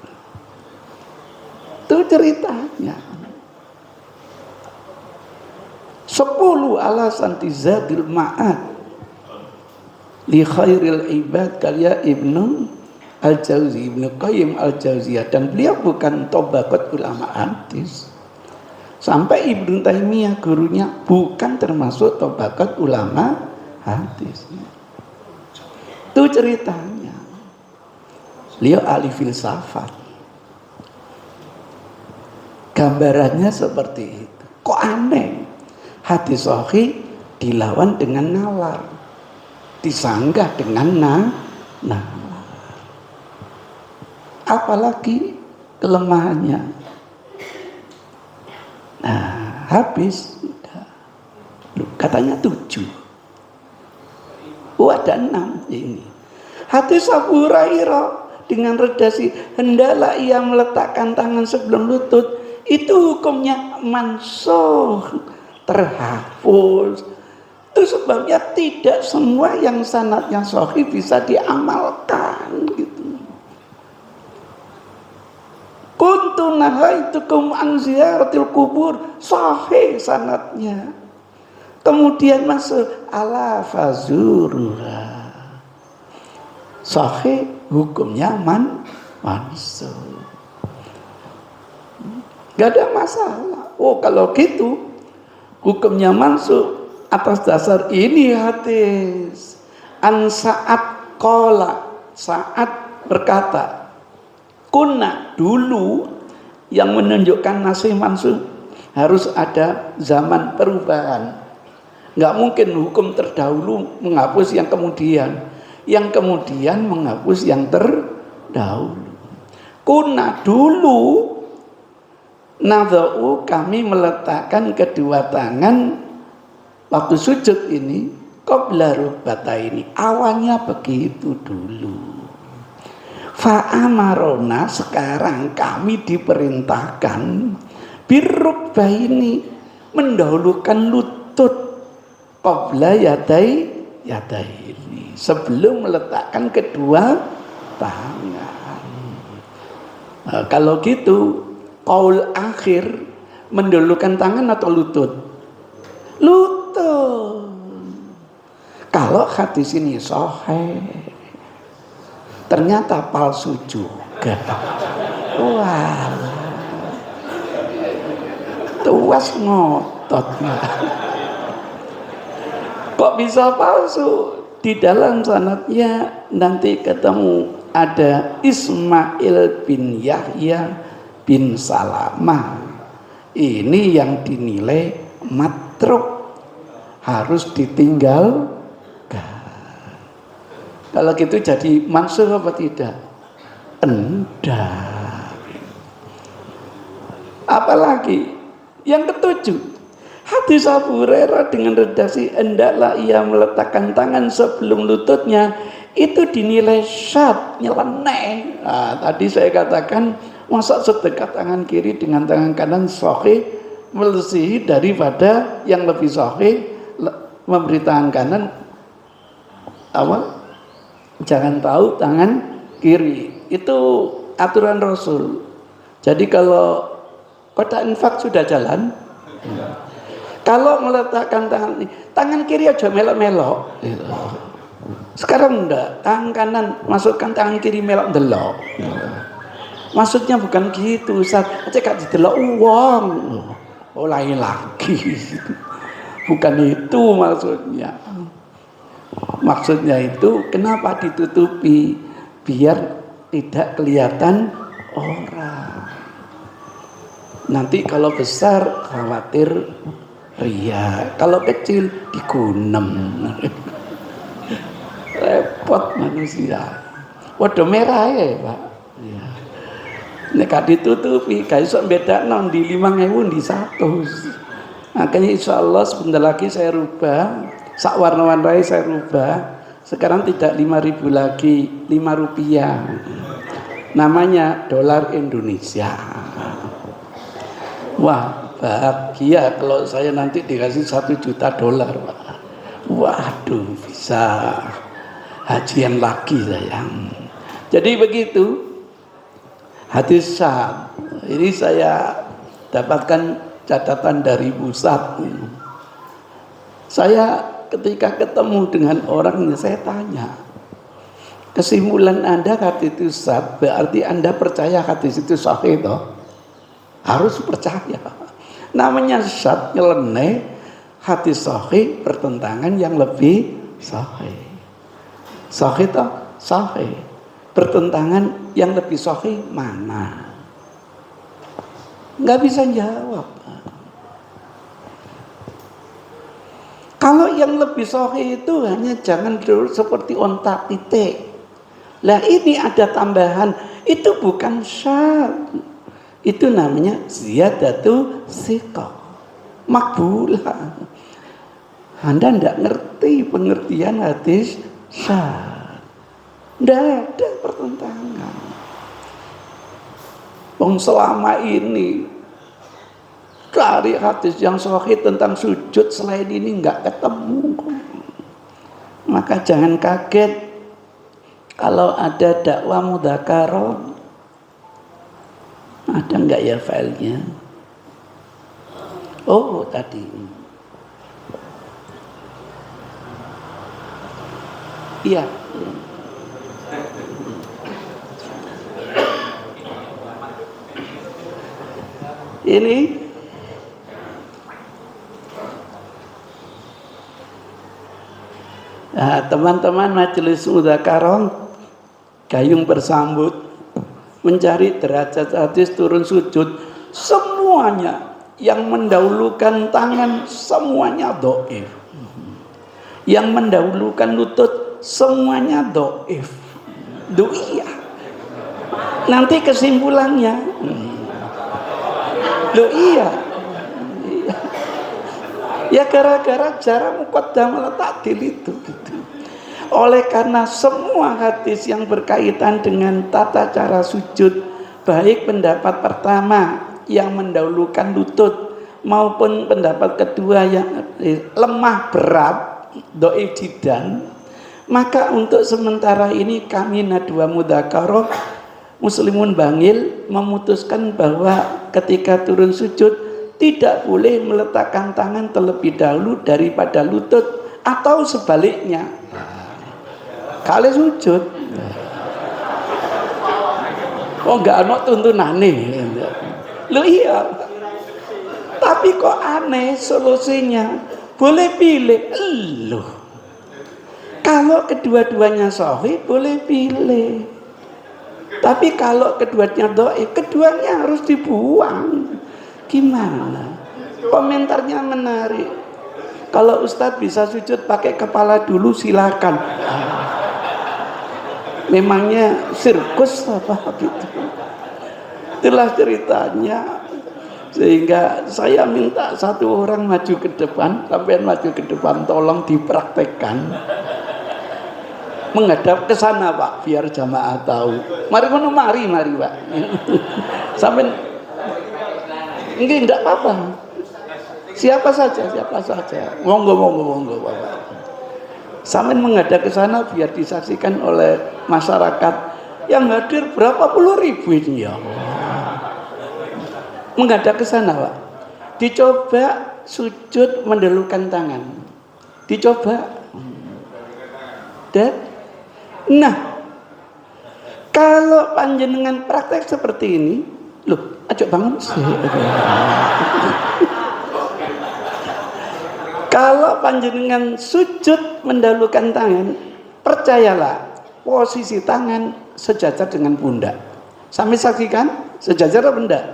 [SPEAKER 2] Itu ceritanya. 10 alasan tizadil ma'ad li khairil ibad karya Ibnu Al-Jauzi, Ibnu Qayyim Al-Jauziyah, dan beliau bukan tabaqat ulama hadis. Sampai Ibnu Taimiyah gurunya bukan termasuk tabaqat ulama hadis. Itu ceritanya. Beliau ahli filsafat. Gambarannya seperti itu. Kok aneh? Hadis sahih dilawan dengan nalar, disanggah dengan nalar. Apalagi kelemahannya. Nah, habis sudah. Katanya 7. Oh, ada 6 ini. Hadis Abu Hurairah dengan redasi hendaklah ia meletakkan tangan sebelum lutut, itu hukumnya mansuh, terhapus. Itu sebabnya tidak semua yang sanadnya sahih bisa diamalkan gitu. Kuntu nahaitukum an ziyaratil kubur, sahih sanadnya. Kemudian masuk ala fazuruha, sahih, hukumnya mansuh. Gak ada masalah. Oh, kalau gitu hukumnya mansuh atas dasar ini hadis. An Sa'ad qala, Sa'ad berkata, kunna, dulu, yang menunjukkan nasih mansuh harus ada zaman perubahan. Nggak mungkin hukum terdahulu menghapus yang kemudian menghapus yang terdahulu. Kunna, dulu, nadha'u, kami meletakkan kedua tangan waktu sujud ini qabla rukbataini, awalnya begitu dulu. Fa'amarona, sekarang kami diperintahkan birrukbaini, mendahulukan lutut qabla yadaini, sebelum meletakkan kedua tangan. Nah, kalau gitu qaul akhir mendahulukan tangan atau lutut? Lutut. Kalau hadis ini sahih, ternyata palsu juga. Wah, tuas ngotot. Kok bisa palsu? Di dalam sanadnya nanti ketemu ada Ismail bin Yahya bin Salamah. Ini yang dinilai matruk. harus ditinggalkan. Kalau gitu jadi mansukh apa tidak? Enggak. Apalagi yang ketujuh, hadis Abu Hurairah dengan redaksi hendaklah ia meletakkan tangan sebelum lututnya, itu dinilai syad, nyeleneh. Nah, tadi saya katakan masa sedekat tangan kiri dengan tangan kanan sahih melebihi daripada yang lebih sahih memberi tangan kanan apa? Jangan tahu tangan kiri. Itu aturan Rasul. Jadi kalau kotak infak sudah jalan, kalau meletakkan tangan kiri aja melok-melok. Sekarang enggak, tangan kanan masukkan tangan kiri melok delok. Maksudnya bukan gitu, Ustaz. Cek didelok uang. Oh lain lagi. Bukan itu maksudnya. Maksudnya itu kenapa ditutupi? Biar tidak kelihatan orang. Nanti kalau besar khawatir ria, kalau kecil digunem. Repot manusia. Waduh merah ya Pak. Ya. Nek ditutupi, gak iso bedakno di 5.000 di 100. Makanya insyaallah sebentar lagi saya rubah. Sak warna-warnai saya rubah. Sekarang tidak 5.000 lagi, 5 rupiah. Namanya dolar Indonesia. Wah, bahagia kalau saya nanti dikasih 1 juta dolar. Waduh, bisa hajian lagi sayang. Jadi begitu. Hadis syad. Ini saya dapatkan catatan dari pusat. Saya ketika ketemu dengan orangnya saya tanya, kesimpulan Anda hadis itu syad, berarti Anda percaya hadis itu sahih toh? Harus percaya. Namanya syad, nyeleneh, hadis sahih pertentangan yang lebih sahih. Sahih toh? Sahih. Pertentangan yang lebih sahih mana? Nggak bisa jawab. Kalau yang lebih sahih itu hanya jangan dulu seperti onta titik. Lah ini ada tambahan, itu bukan syad. Itu namanya ziyadatu thiqah, makbulah. Anda tidak ngerti pengertian hadis syad. Tidak ada pertentangan. Selama ini cari hadis yang sahih tentang sujud selain ini nggak ketemu. Maka jangan kaget kalau ada dakwah mudzakarah. Ada nggak ya filenya? Oh tadi. Iya. Ini nah, teman-teman majelis mudzakarah gayung bersambut mencari derajat hadis turun sujud, semuanya yang mendahulukan tangan semuanya dhaif, yang mendahulukan lutut semuanya dhaif. Iya. Nanti kesimpulannya iya. Ya gara-gara cara muqaddamatul ta'dil itu gitu. Oleh karena semua hadis yang berkaitan dengan tata cara sujud, baik pendapat pertama yang mendahulukan lutut maupun pendapat kedua yang lemah berat, dhaif jiddan, maka untuk sementara ini kami Nadwa Mudzakarah Muslimun Bangil memutuskan bahwa ketika turun sujud tidak boleh meletakkan tangan terlebih dahulu daripada lutut atau sebaliknya. Kali sujud. Oh enggak ada tuntunane. Loh iya. Tapi kok aneh solusinya? Boleh pilih. Loh. Kalau kedua-duanya sahih boleh pilih. Tapi kalau keduanya dhaif, keduanya harus dibuang. Gimana? Komentarnya menarik. Kalau Ustadz bisa sujud pakai kepala dulu silakan. Memangnya sirkus apa gitu? Itulah ceritanya. Sehingga saya minta satu orang maju ke depan, sampai maju ke depan, tolong dipraktekkan. Menghadap ke sana Pak, biar jamaah tahu. Mari Pak. Sampai enggak apa-apa. Siapa saja. Monggo Bapak. Sampai menghadap ke sana biar disaksikan oleh masyarakat yang hadir berapa puluh ribu ini ya Allah. Menghadap ke sana Pak. Dicoba sujud mendelukan tangan. Dicoba. Dan nah, kalau panjenengan praktek seperti ini, loh, ayo bangun sih. Kalau panjenengan sujud mendahulukan tangan, percayalah posisi tangan sejajar dengan pundak. Sampai saksikan sejajar apa enggak?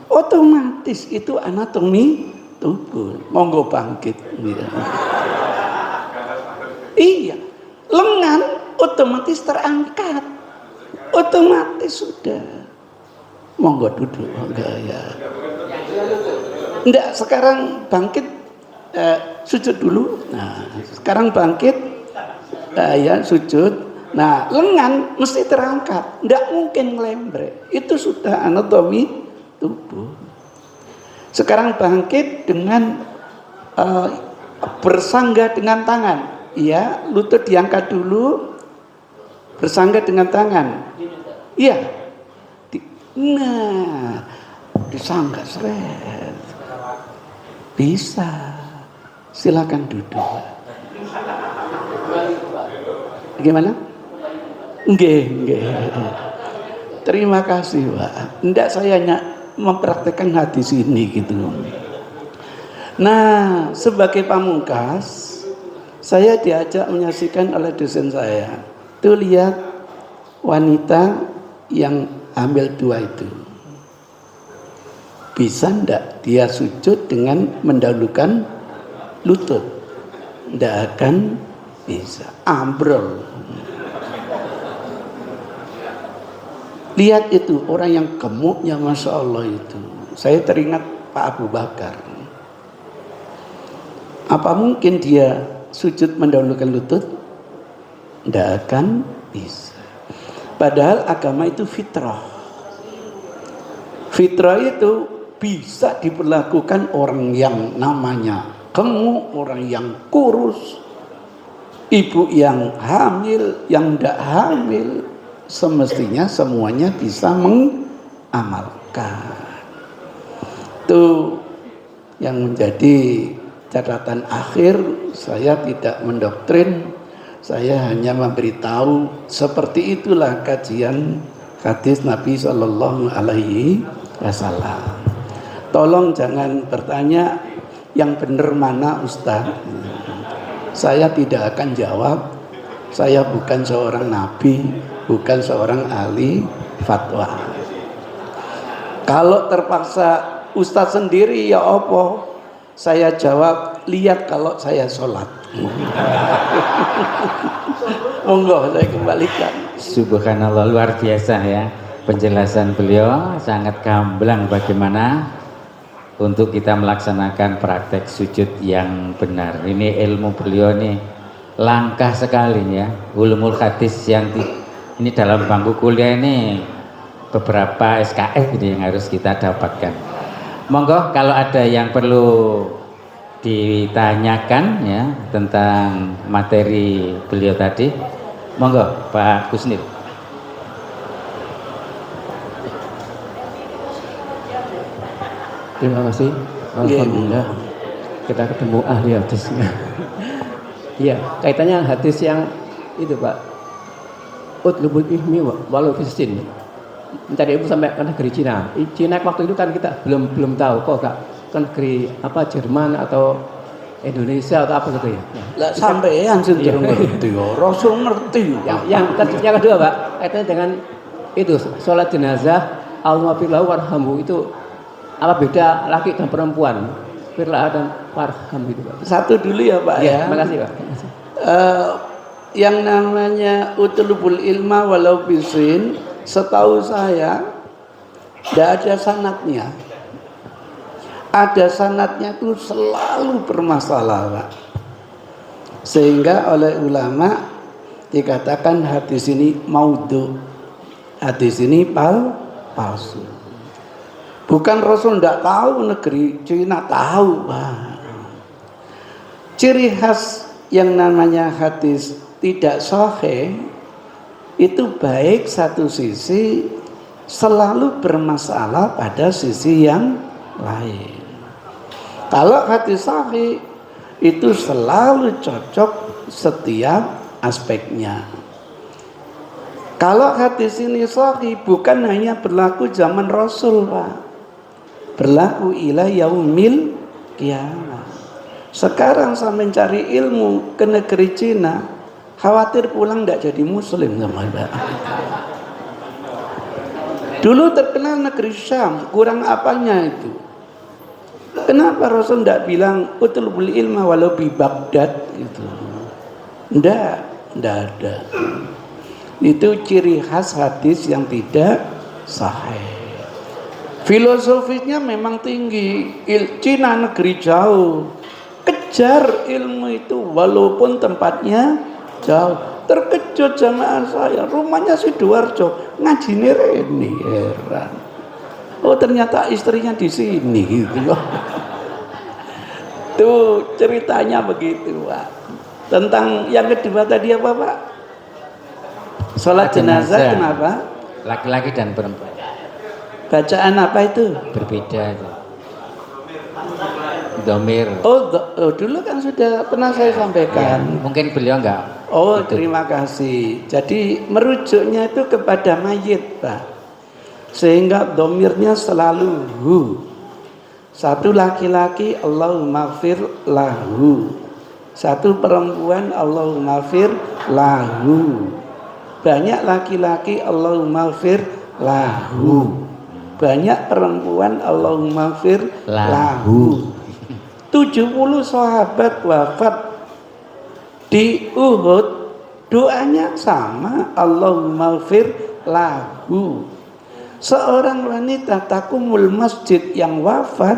[SPEAKER 2] Otomatis itu anatomi tubuh. Monggo bangkit. Iya, lengan otomatis terangkat, otomatis sudah. Monggo duduk, enggak ya? Enggak, sekarang bangkit. Sujud dulu. Nah, sekarang bangkit, ya sujud. Nah, lengan mesti terangkat, tidak mungkin ngelembrek. Itu sudah anatomi tubuh. Sekarang bangkit dengan bersangga dengan tangan. Iya, lutut diangkat dulu, bersangga dengan tangan. Iya. Nah, disangga seret. Bisa. Silakan duduk. Gimana? Nggih. Terima kasih, Pak. Enggak, saya hanya mempraktekkan hadis ini gitu. Nah, sebagai pamungkas, saya diajak menyaksikan oleh dosen saya. Tuh lihat wanita yang hamil 2 itu. Bisa enggak dia sujud dengan mendahulukan lutut? Tidak akan bisa, ambrol. Lihat itu orang yang gemuknya, Masya Allah itu. Saya teringat Pak Abu Bakar. Apa mungkin dia sujud mendahulukan lutut? Tidak akan bisa. Padahal agama itu fitrah. Fitrah itu bisa diberlakukan orang yang namanya gemuk, orang yang kurus, ibu yang hamil, yang tidak hamil, semestinya semuanya bisa mengamalkan. Itu yang menjadi catatan akhir. Saya tidak mendoktrin, saya hanya memberitahu seperti itulah kajian hadis Nabi Shallallahu Alaihi Wasallam. Tolong jangan bertanya yang benar mana Ustaz. Saya tidak akan jawab. Saya bukan seorang nabi, bukan seorang ahli fatwa. Kalau terpaksa Ustaz sendiri, ya apa? Saya jawab, lihat kalau saya sholat. Monggo saya kembalikan.
[SPEAKER 1] Subhanallah, luar biasa ya penjelasan beliau, sangat gamblang bagaimana untuk kita melaksanakan praktek sujud yang benar. Ini ilmu beliau nih langkah sekali ya, ulumul hadis yang ini dalam bangku kuliah ini beberapa SKF ini yang harus kita dapatkan. Monggo kalau ada yang perlu ditanyakan ya tentang materi beliau tadi, monggo Pak Kusnil.
[SPEAKER 3] Terima kasih. Alhamdulillah kita ketemu ahli hadisnya. Iya, kaitannya hadis yang itu Pak. Utlubul ilmi walau fisin. Mencari ilmu sampai ke negeri Cina. Cina waktu itu kan kita belum tahu kok Kak. Ke negeri apa Jerman atau Indonesia atau apa gitu ya.
[SPEAKER 2] Lah sampean sing ngerti kok. Rasul ngerti.
[SPEAKER 3] Yang kedua Pak, kaitannya dengan itu sholat jenazah Allahumma firlahu warhamhu itu apa beda laki dan perempuan? Firla dan Farham itu Pak.
[SPEAKER 2] Satu dulu ya Pak ya.
[SPEAKER 3] Terima kasih Pak. Terima kasih.
[SPEAKER 2] Yang namanya utlubul ilma walau bisin, setahu saya tidak ada sanadnya. Ada sanadnya itu selalu bermasalah Pak. Sehingga oleh ulama dikatakan hadis ini maudhu, hadis ini palsu. Bukan Rasul tidak tahu, negeri Cina tahu Pak. Ciri khas yang namanya hadis tidak sahih itu baik satu sisi selalu bermasalah pada sisi yang lain. Kalau hadis sahih itu selalu cocok setiap aspeknya. Kalau hadis ini sahih bukan hanya berlaku zaman Rasul Pak, berlaku ila yaumil kiamah. Sekarang saya mencari ilmu ke negeri Cina, khawatir pulang tidak jadi muslim sama Pak. Dulu terkenal negeri Syam, kurang apanya itu? Kenapa Rasul tidak bilang utlubul ilma walau bi Baghdad gitu? Tidak ada. Itu ciri khas hadis yang tidak sahih. Filosofinya memang tinggi. Cina negeri jauh. Kejar ilmu itu walaupun tempatnya jauh. Terkejut jamaah saya, rumahnya Sidoarjo, ngajine rene, heran. Oh ternyata istrinya di sini gitu. Tuh ceritanya begitu Pak. Tentang yang kedua tadi apa Pak? Sholat jenazah kenapa?
[SPEAKER 1] Laki-laki dan perempuan.
[SPEAKER 2] Bacaan apa itu?
[SPEAKER 1] Berbeda itu. Domir.
[SPEAKER 2] Oh dulu kan sudah pernah saya sampaikan.
[SPEAKER 1] Ya, mungkin beliau enggak.
[SPEAKER 2] Oh terima kasih. Jadi merujuknya itu kepada mayit Pak. Sehingga domirnya selalu hu. Satu laki-laki Allahumma fir lahu. Satu perempuan Allahumma fir lahu. Banyak laki-laki Allahumma fir lahu. Banyak perempuan Allahumma fir lahu. 70 sahabat wafat di Uhud, doanya sama, Allahumma fir lahu. Seorang wanita takumul masjid yang wafat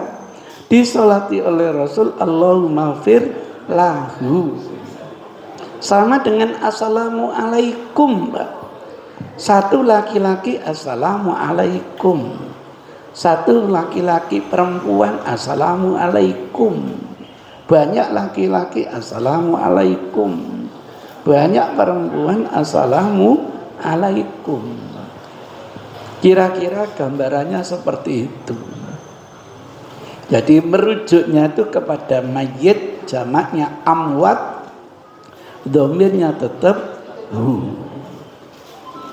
[SPEAKER 2] disolati oleh Rasul, Allahumma fir lahu. Sama dengan assalamualaikum Pak. Satu laki-laki assalamualaikum, satu laki-laki perempuan assalamualaikum, banyak laki-laki assalamualaikum, banyak perempuan assalamualaikum. Kira-kira gambarannya seperti itu. Jadi merujuknya itu kepada mayit, jamaknya amwat, domirnya tetap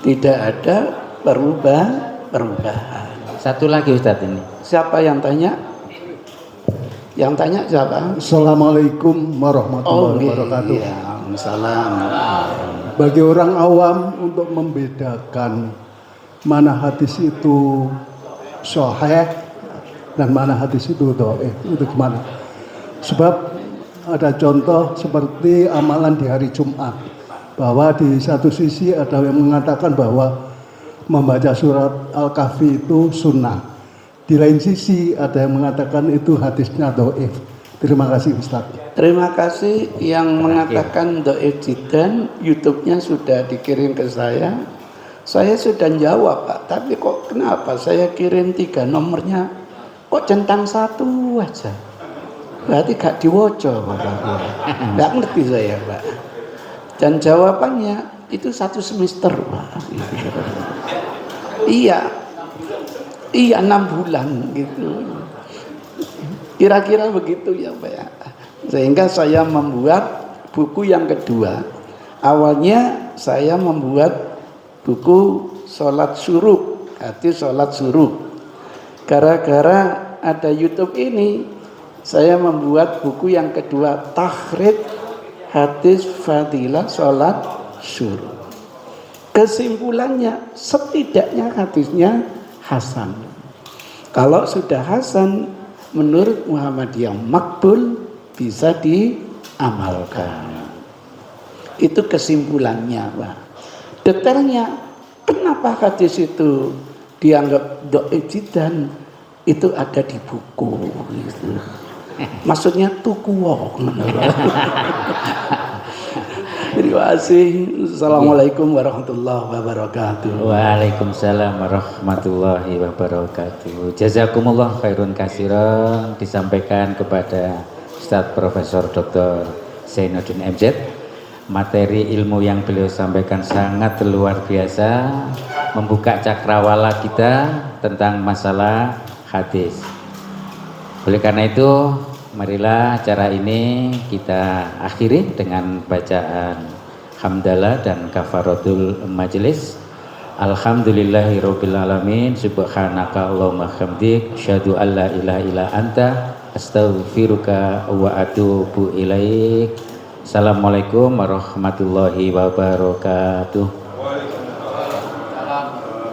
[SPEAKER 2] tidak ada perubahan.
[SPEAKER 1] Satu lagi Ustadz ini.
[SPEAKER 2] Siapa yang tanya? Yang tanya siapa?
[SPEAKER 4] Assalamualaikum warahmatullahi wabarakatuh.
[SPEAKER 2] Iya, salam.
[SPEAKER 4] Bagi orang awam untuk membedakan mana hadis itu sahih dan mana hadis itu dhaif, itu gimana? Sebab ada contoh seperti amalan di hari Jumat, bahwa di satu sisi ada yang mengatakan bahwa membaca surat Al-Kahfi itu sunnah. Di lain sisi ada yang mengatakan itu hadisnya dhaif. Terima kasih Ustaz.
[SPEAKER 2] Terima kasih yang mengatakan dhaif jiddan, YouTube-nya sudah dikirim ke saya. Saya sudah jawab Pak, tapi kok kenapa saya kirim 3 nomornya kok centang 1 aja? Berarti gak diwoco Pak. Gak ngerti saya Pak. Dan jawabannya itu 1 semester Pak. Iya 6 bulan gitu. Kira-kira begitu ya Pak ya. Sehingga saya membuat buku yang kedua. Awalnya saya membuat buku sholat syuruk, hadis sholat syuruk. Gara-gara ada YouTube ini, saya membuat buku yang kedua, takhrij hadis fadilah sholat syuruk. Kesimpulannya, setidaknya hadisnya hasan. Kalau sudah hasan, menurut Muhammadiyah makbul, bisa diamalkan. Itu kesimpulannya, Pak. Detailnya kenapa hadis itu dianggap dhaif jiddan, itu ada di buku gitu. Maksudnya tuku wong. Terima kasih. Assalamualaikum warahmatullahi wabarakatuh.
[SPEAKER 1] Waalaikumsalam warahmatullahi wabarakatuh. Jazakumullah khairun katsiran disampaikan kepada Ustadz Profesor Dr. Zainuddin MZ. Materi ilmu yang beliau sampaikan sangat luar biasa, membuka cakrawala kita tentang masalah hadis. Oleh karena itu, marilah acara ini kita akhiri dengan bacaan hamdalah dan kafaratul majelis. Alhamdulillahirabbil alamin, subhanaka Allahumma hamdik, asyhadu an la ilaha illa anta, astaghfiruka wa atubu ilaik. Assalamualaikum warahmatullahi wabarakatuh.